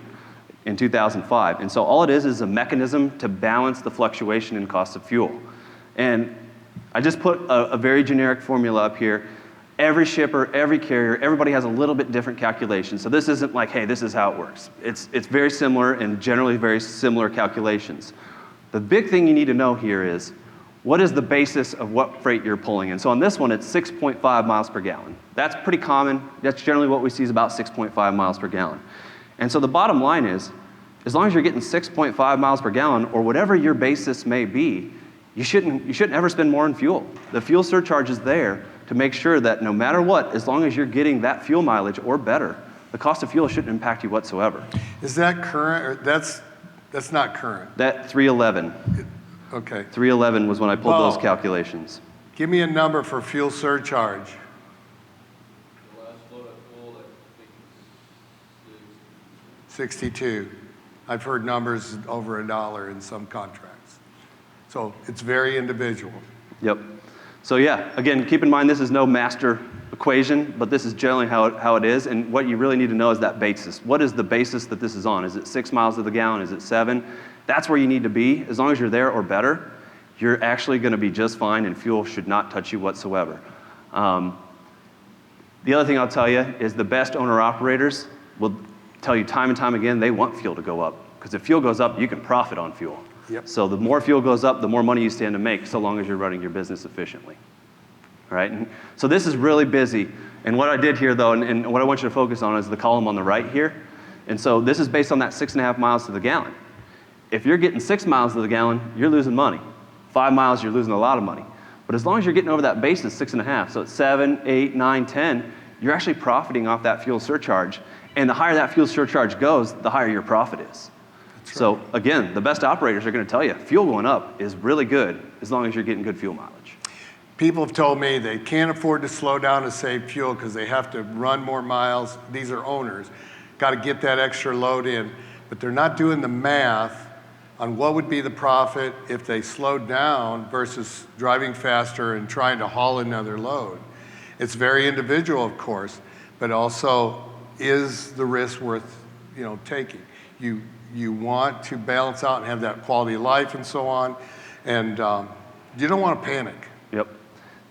in 2005. And so all it is a mechanism to balance the fluctuation in cost of fuel. And I just put a very generic formula up here. Every shipper, every carrier, everybody has a little bit different calculation. So this isn't like, hey, this is how it works. It's very similar and generally very similar calculations. The big thing you need to know here is, what is the basis of what freight you're pulling in? So on this one, it's 6.5 miles per gallon. That's pretty common. That's generally what we see is about 6.5 miles per gallon. And so the bottom line is, as long as you're getting 6.5 miles per gallon or whatever your basis may be, you shouldn't ever spend more on fuel. The fuel surcharge is there to make sure that no matter what, as long as you're getting that fuel mileage or better, the cost of fuel shouldn't impact you whatsoever. Is that current, or that's not current? That 311. Okay. 311 was when I pulled those calculations. Give me a number for fuel surcharge. The last load I pulled, I think it's 62. I've heard numbers over $1 in some contracts. So it's very individual. Yep. So yeah, again, keep in mind this is no master equation, but this is generally how it is. And what you really need to know is that basis. What is the basis that this is on? Is it 6 miles to the gallon? Is it 7? That's where you need to be. As long as you're there or better, you're actually going to be just fine, and fuel should not touch you whatsoever. The other thing I'll tell you is the best owner-operators will tell you time and time again they want fuel to go up, because if fuel goes up, you can profit on fuel. Yep. So the more fuel goes up, the more money you stand to make, so long as you're running your business efficiently. All right? And so this is really busy. And what I did here, though, and what I want you to focus on is the column on the right here. And so this is based on that 6.5 miles to the gallon. If you're getting 6 miles to the gallon, you're losing money. 5 miles, you're losing a lot of money. But as long as you're getting over that basis, 6.5, so it's 7, 8, 9, 10, you're actually profiting off that fuel surcharge. And the higher that fuel surcharge goes, the higher your profit is. So again, the best operators are going to tell you, fuel going up is really good as long as you're getting good fuel mileage. People have told me they can't afford to slow down to save fuel because they have to run more miles. These are owners. Got to get that extra load in. But they're not doing the math on what would be the profit if they slowed down versus driving faster and trying to haul another load. It's very individual, of course, but also is the risk worth taking? You want to balance out and have that quality of life and so on, and you don't want to panic. Yep.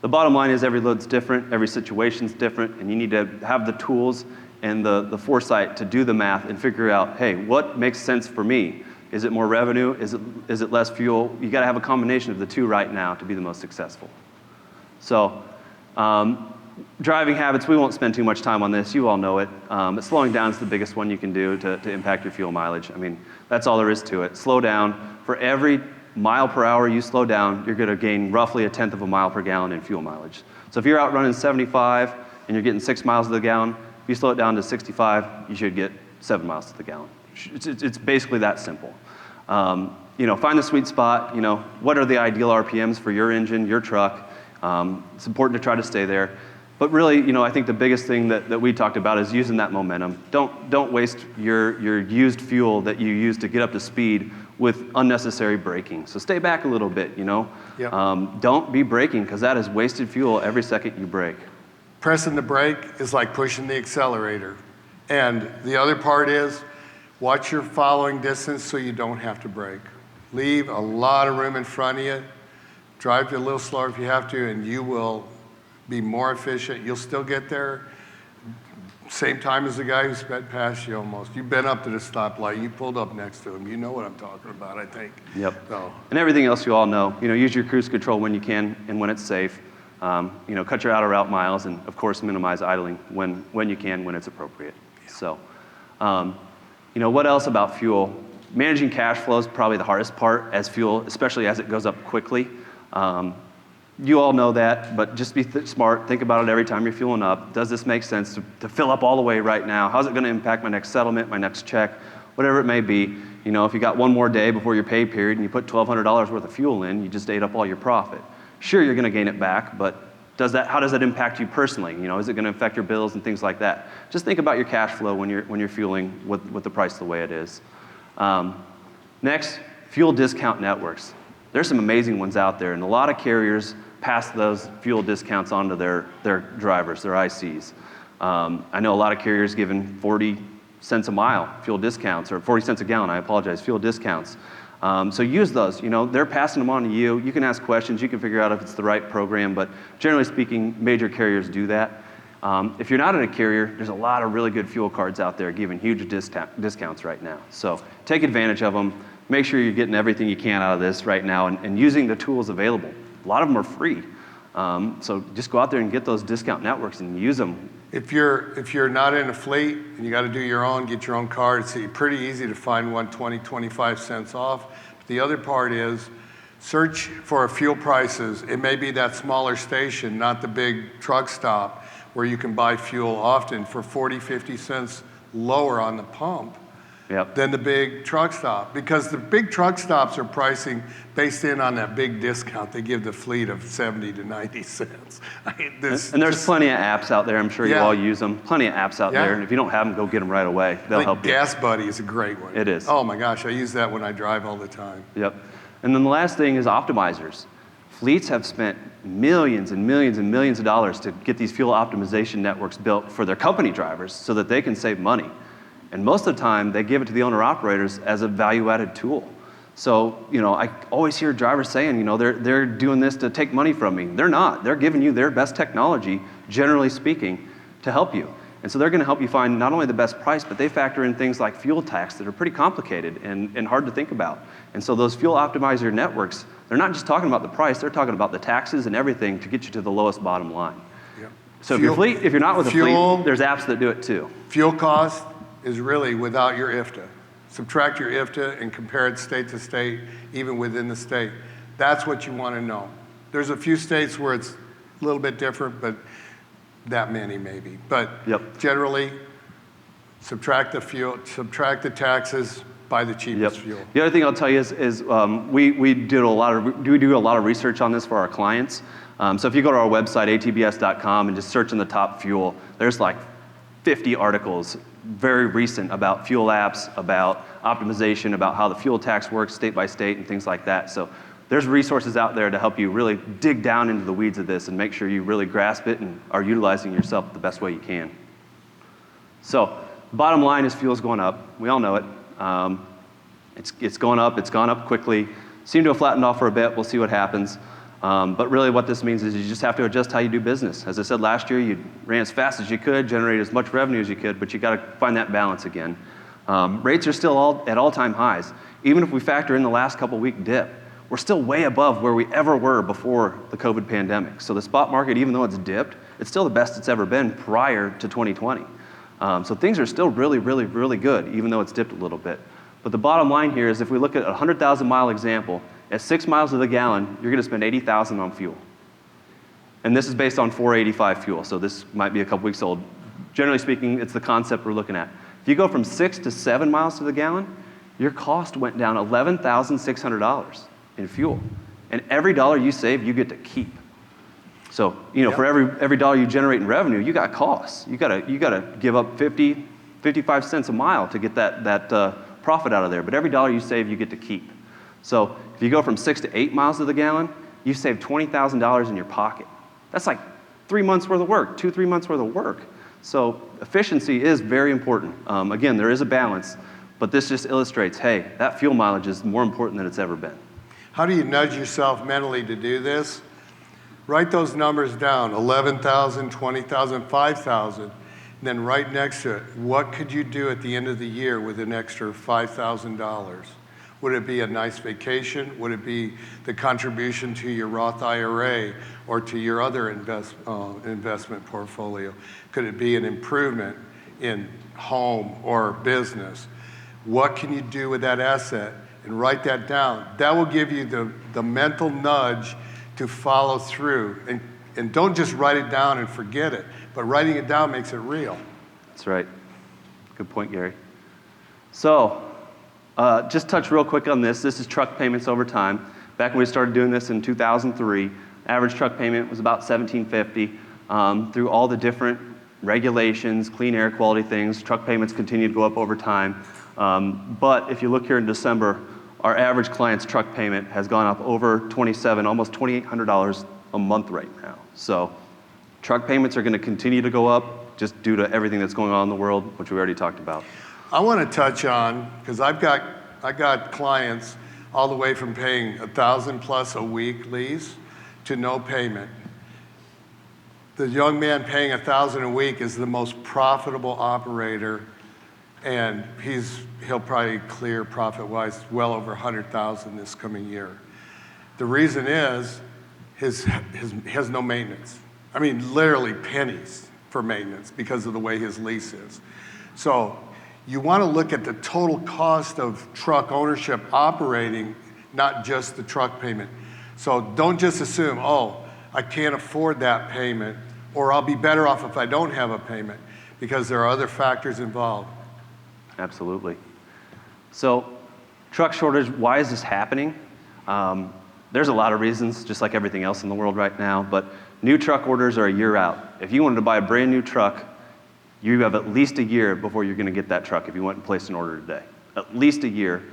The bottom line is every load's different, every situation's different, and you need to have the tools and the foresight to do the math and figure out, hey, what makes sense for me? Is it more revenue? Is it less fuel? You got to have a combination of the two right now to be the most successful. So, driving habits, we won't spend too much time on this. You all know it. But slowing down is the biggest one you can do to impact your fuel mileage. I mean, that's all there is to it. Slow down. For every mile per hour you slow down, you're going to gain roughly 1/10 of a mile per gallon in fuel mileage. So if you're out running 75 and you're getting 6 miles to the gallon, If you slow it down to 65, you should get 7 miles to the gallon. It's basically that simple. You know, find the sweet spot. You know, what are the ideal RPMs for your engine, your truck? It's important to try to stay there. But really, you know, I think the biggest thing that we talked about is using that momentum. Don't waste your used fuel that you use to get up to speed with unnecessary braking. So stay back a little bit, you know. Yep. Don't be braking, because that is wasted fuel every second you brake. Pressing the brake is like pushing the accelerator. And the other part is, watch your following distance so you don't have to brake. Leave a lot of room in front of you. Drive a little slower if you have to, and you will be more efficient. You'll still get there. Same time as the guy who sped past you almost. You've been up to the stoplight. You pulled up next to him. You know what I'm talking about, I think. Yep. So. And everything else you all know. You know, use your cruise control when you can and when it's safe. You know, cut your out-of-route miles, and of course minimize idling when you can, when it's appropriate. Yeah. So, you know, what else about fuel? Managing cash flow is probably the hardest part as fuel, especially as it goes up quickly. You all know that, but just be smart. Think about it every time you're fueling up. Does this make sense to fill up all the way right now? How's it going to impact my next settlement, my next check, whatever it may be? You know, if you got one more day before your pay period and you put $1,200 worth of fuel in, you just ate up all your profit. Sure, you're going to gain it back, but how does that impact you personally? You know, is it going to affect your bills and things like that? Just think about your cash flow when you're fueling with the price the way it is. Next, fuel discount networks. There's some amazing ones out there, and a lot of carriers pass those fuel discounts on to their drivers, their ICs. I know a lot of carriers giving 40 cents a mile fuel discounts, or 40 cents a gallon, I apologize, fuel discounts. So use those. You know, they're passing them on to you. You can ask questions. You can figure out if it's the right program, but generally speaking, major carriers do that. If you're not in a carrier, there's a lot of really good fuel cards out there giving huge discounts right now. So take advantage of them. Make sure you're getting everything you can out of this right now and using the tools available. A lot of them are free. So just go out there and get those discount networks and use them. If you're not in a fleet and you got to do your own, get your own card, it's pretty easy to find one 20, 25 cents off. But the other part is search for fuel prices. It may be that smaller station, not the big truck stop, where you can buy fuel often for 40, 50 cents lower on the pump. Yep. Than the big truck stop, because the big truck stops are pricing based in on that big discount they give the fleet of 70 to 90 cents. And there's plenty of apps out there. I'm sure you all use them. Plenty of apps out there. And if you don't have them, go get them right away. They'll help you. Gas Buddy is a great one. It is. Oh my gosh, I use that when I drive all the time. Yep. And then the last thing is optimizers. Fleets have spent millions and millions and millions of dollars to get these fuel optimization networks built for their company drivers so that they can save money. And most of the time, they give it to the owner-operators as a value-added tool. So, you know, I always hear drivers saying, you know, they're doing this to take money from me. They're not. They're giving you their best technology, generally speaking, to help you. And so they're going to help you find not only the best price, but they factor in things like fuel tax that are pretty complicated and hard to think about. And so those fuel optimizer networks, they're not just talking about the price, they're talking about the taxes and everything to get you to the lowest bottom line. Yep. So if you're not with a fleet, there's apps that do it too. Fuel cost is really without your IFTA. Subtract your IFTA and compare it state to state, even within the state. That's what you want to know. There's a few states where it's a little bit different, but that many maybe. But generally, subtract the fuel, subtract the taxes, buy the cheapest fuel. The other thing I'll tell you is we do a lot of research on this for our clients. So if you go to our website, atbs.com, and just search in the top fuel, there's like 50 articles, very recent, about fuel apps, about optimization, about how the fuel tax works state by state and things like that. So there's resources out there to help you really dig down into the weeds of this and make sure you really grasp it and are utilizing yourself the best way you can. So bottom line is fuel's going up. We all know it. It's going up. It's gone up quickly. Seemed to have flattened off for a bit. We'll see what happens. But really what this means is you just have to adjust how you do business. As I said last year, you ran as fast as you could, generated as much revenue as you could, but you got to find that balance again. Rates are still at all-time highs. Even if we factor in the last couple-week dip, we're still way above where we ever were before the COVID pandemic. So the spot market, even though it's dipped, it's still the best it's ever been prior to 2020. So things are still really, really, really good, even though it's dipped a little bit. But the bottom line here is if we look at a 100,000-mile example, at 6 miles to the gallon, you're going to spend $80,000 on fuel. And this is based on 485 fuel, so this might be a couple weeks old. generally speaking, it's the concept we're looking at. If you go from 6 to 7 miles to the gallon, your cost went down $11,600 in fuel. And every dollar you save, you get to keep. So, for every dollar you generate in revenue, you got costs. You gotta give up 55 cents a mile to get that profit out of there. But every dollar you save, you get to keep. So if you go from 6 to 8 miles to the gallon, you save $20,000 in your pocket. That's like 3 months worth of work, 2-3 months worth of work. So efficiency is very important. Again, there is a balance, but this just illustrates, hey, that fuel mileage is more important than it's ever been. How do you nudge yourself mentally to do this? Write those numbers down, 11,000, 20,000, 5,000. Then right next to it, what could you do at the end of the year with an extra $5,000? Would it be a nice vacation? Would it be the contribution to your Roth IRA or to your other investment portfolio? Could it be an improvement in home or business? What can you do with that asset? And write that down. That will give you the mental nudge to follow through. And don't just write it down and forget it, but writing it down makes it real. That's right. Good point, Gary. So, just touch real quick on this. This is truck payments over time. Back when we started doing this in 2003, average truck payment was about $1,750. Through all the different regulations, clean air quality things, truck payments continue to go up over time. But if you look here in December, our average client's truck payment has gone up over almost $2,800 a month right now. So truck payments are going to continue to go up just due to everything that's going on in the world, which we already talked about. I want to touch on, because I got clients all the way from paying $1,000+ a week lease to no payment. The young man paying $1,000 a week is the most profitable operator, and he'll probably clear profit-wise well over $100,000 this coming year. The reason is he has no maintenance. I mean, literally pennies for maintenance because of the way his lease is. So you want to look at the total cost of truck ownership operating, not just the truck payment. So don't just assume, oh, I can't afford that payment, or I'll be better off if I don't have a payment, because there are other factors involved. Absolutely. So truck shortage, why is this happening? There's a lot of reasons, just like everything else in the world right now, but new truck orders are a year out. If you wanted to buy a brand new truck, you have at least a year before you're going to get that truck if you went and placed an order today. At least a year.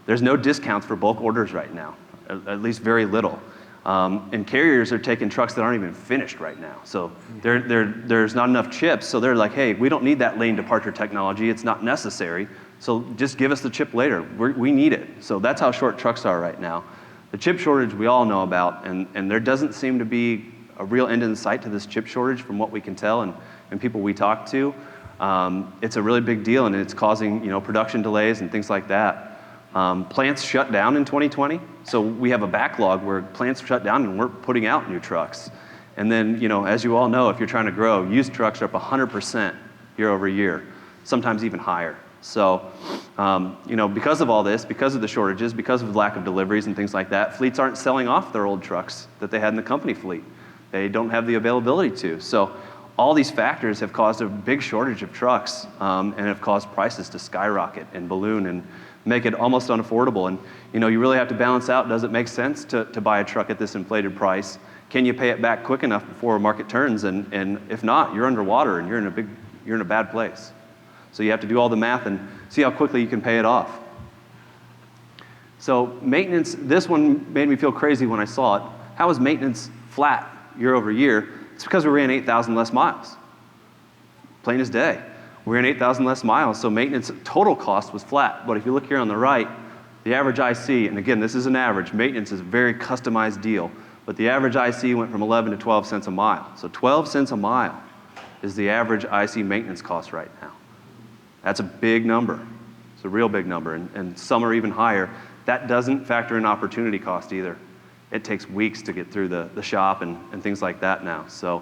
There's no discounts for bulk orders right now, at least very little. And carriers are taking trucks that aren't even finished right now. So there's not enough chips, so they're like, hey, we don't need that lane departure technology. It's not necessary. So just give us the chip later. We need it. So that's how short trucks are right now. The chip shortage we all know about, and there doesn't seem to be a real end in sight to this chip shortage from what we can tell and people we talk to. It's a really big deal, and it's causing production delays and things like that. Plants shut down in 2020, so we have a backlog where plants shut down and we're putting out new trucks. And then, as you all know, if you're trying to grow, used trucks are up 100% year over year, sometimes even higher. So, because of all this, because of the shortages, because of the lack of deliveries and things like that, fleets aren't selling off their old trucks that they had in the company fleet. They don't have the availability to. So all these factors have caused a big shortage of trucks and have caused prices to skyrocket and balloon and make it almost unaffordable. And you really have to balance out, does it make sense to buy a truck at this inflated price? Can you pay it back quick enough before a market turns? And if not, you're underwater and you're in a bad place. So you have to do all the math and see how quickly you can pay it off. So maintenance, this one made me feel crazy when I saw it. How is maintenance flat year over year? It's because we ran 8,000 less miles. Plain as day. We ran 8,000 less miles, so maintenance total cost was flat. But if you look here on the right, the average IC, and again, this is an average. Maintenance is a very customized deal. But the average IC went from 11 to 12 cents a mile. So 12 cents a mile is the average IC maintenance cost right now. That's a big number. It's a real big number, and some are even higher. That doesn't factor in opportunity cost either. It takes weeks to get through the shop and things like that now. So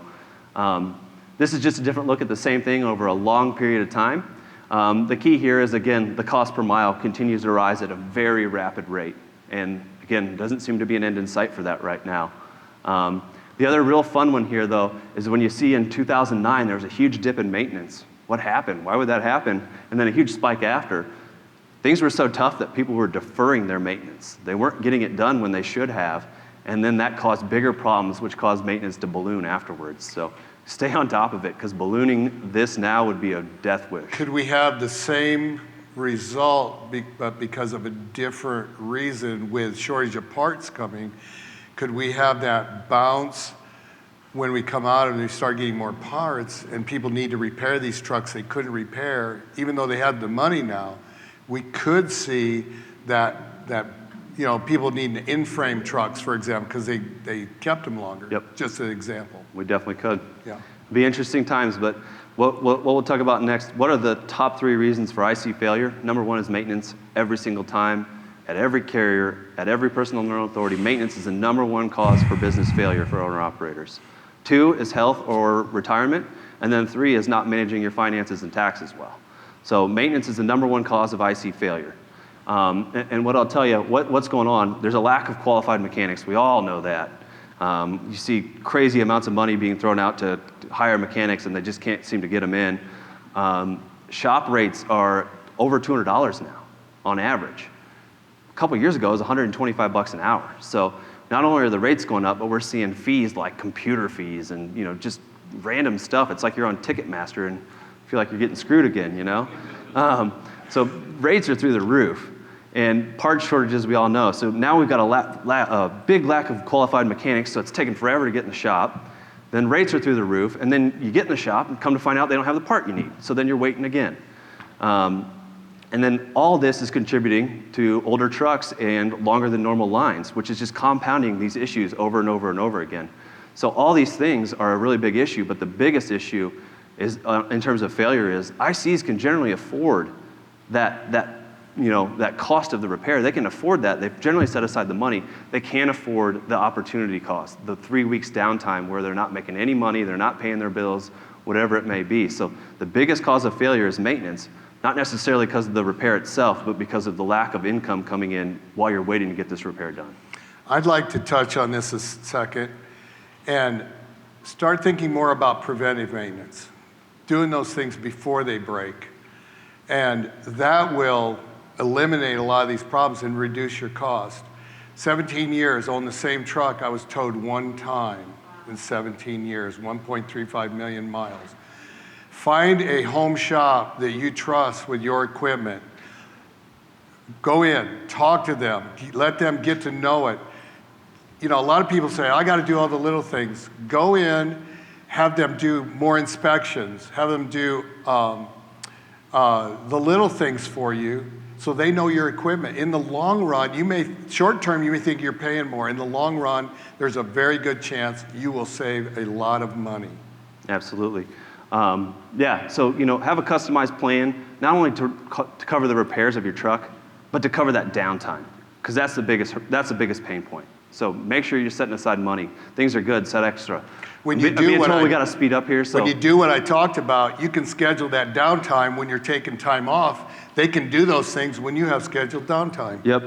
this is just a different look at the same thing over a long period of time. The key here is, again, the cost per mile continues to rise at a very rapid rate. And again, doesn't seem to be an end in sight for that right now. The other real fun one here, though, is when you see in 2009 there was a huge dip in maintenance. What happened? Why would that happen? And then a huge spike after. Things were so tough that people were deferring their maintenance. They weren't getting it done when they should have, and then that caused bigger problems, which caused maintenance to balloon afterwards. So stay on top of it, because ballooning this now would be a death wish. Could we have the same result, but because of a different reason with shortage of parts coming? Could we have that bounce when we come out and we start getting more parts and people need to repair these trucks they couldn't repair, even though they had the money now? We could see that people needing in-frame trucks, for example, because they kept them longer. Yep. Just an example. We definitely could. Yeah. It'll be interesting times, but what we'll talk about next, what are the top 3 reasons for IC failure? Number 1 is maintenance. Every single time, at every carrier, at every personal owner authority, maintenance is the number 1 cause for business failure for owner-operators. 2 is health or retirement, and then 3 is not managing your finances and taxes well. So maintenance is the number 1 cause of IC failure. And what I'll tell you, what's going on, there's a lack of qualified mechanics. We all know that. You see crazy amounts of money being thrown out to hire mechanics, and they just can't seem to get them in. Shop rates are over $200 now, on average. A couple years ago, it was $125 an hour. So not only are the rates going up, but we're seeing fees like computer fees and just random stuff. It's like you're on Ticketmaster and feel like you're getting screwed again, So rates are through the roof, and parts shortages we all know. So now we've got a big lack of qualified mechanics, so it's taking forever to get in the shop. Then rates are through the roof, and then you get in the shop and come to find out they don't have the part you need. So then you're waiting again. And then all this is contributing to older trucks and longer than normal lines, which is just compounding these issues over and over and over again. So all these things are a really big issue, but the biggest issue is, in terms of failure, is ICs can generally afford that cost of the repair. They can afford that. They've generally set aside the money. They can't afford the opportunity cost, the 3 weeks downtime where they're not making any money, they're not paying their bills, whatever it may be. So the biggest cause of failure is maintenance, not necessarily because of the repair itself, but because of the lack of income coming in while you're waiting to get this repair done. I'd like to touch on this a second and start thinking more about preventive maintenance, doing those things before they break. And that will eliminate a lot of these problems and reduce your cost. 17 years on the same truck, I was towed 1 time in 17 years, 1.35 million miles. Find a home shop that you trust with your equipment. Go in, talk to them, let them get to know it. A lot of people say, I got to do all the little things. Go in, have them do more inspections, have them do the little things for you so they know your equipment. In the long run, short term, you may think you're paying more. In the long run, there's a very good chance you will save a lot of money. Absolutely. So have a customized plan, not only to cover the repairs of your truck, but to cover that downtime, because that's the biggest pain point. So make sure you're setting aside money. Things are good, set extra. When you I'm being told we got to speed up here. So when you do what I talked about, you can schedule that downtime when you're taking time off. They can do those things when you have scheduled downtime. Yep.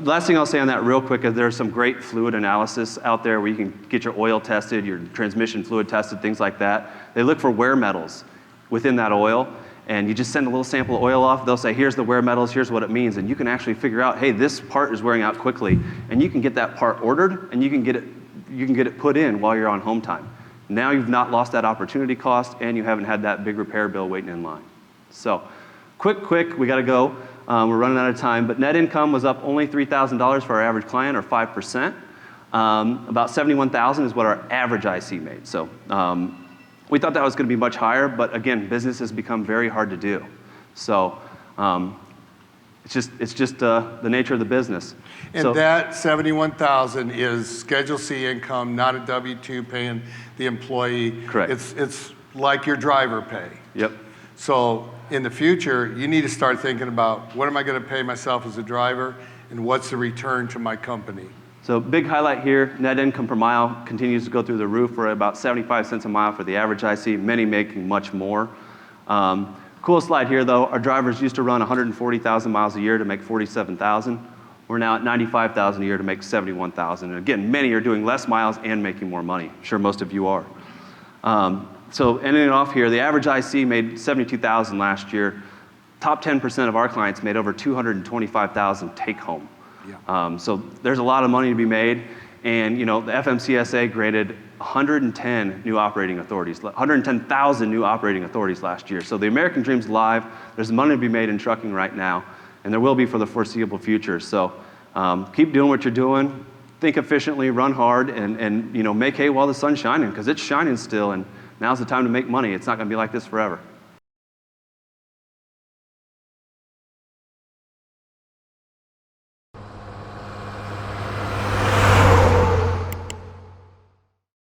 Last thing I'll say on that real quick is there's some great fluid analysis out there where you can get your oil tested, your transmission fluid tested, things like that. They look for wear metals within that oil, and you just send a little sample of oil off. They'll say, here's the wear metals, here's what it means, and you can actually figure out, hey, this part is wearing out quickly, and you can get that part ordered, and you can get it put in while you're on home time. Now you've not lost that opportunity cost, and you haven't had that big repair bill waiting in line. So, quick, we got to go. We're running out of time, but net income was up only $3,000 for our average client, or 5%. About $71,000 is what our average IC made. So we thought that was going to be much higher, but again, business has become very hard to do. So it's just the nature of the business. And that $71,000 is Schedule C income, not a W-2 paying the employee. Correct. It's like your driver pay. Yep. So in the future, you need to start thinking about what am I going to pay myself as a driver and what's the return to my company. So big highlight here, net income per mile continues to go through the roof. We're at about 75 cents a mile for the average IC, many making much more. Cool slide here though, our drivers used to run 140,000 miles a year to make 47,000. We're now at 95,000 a year to make 71,000. And again, many are doing less miles and making more money. I'm sure most of you are. So ending it off here, the average IC made 72,000 last year. Top 10% of our clients made over 225,000 take home. Yeah. So there's a lot of money to be made. And the FMCSA graded 110 new operating authorities, 110,000 new operating authorities last year. So the American Dream's live. There's money to be made in trucking right now, and there will be for the foreseeable future. So keep doing what you're doing. Think efficiently, run hard, and make hay while the sun's shining, because it's shining still, and now's the time to make money. It's not going to be like this forever.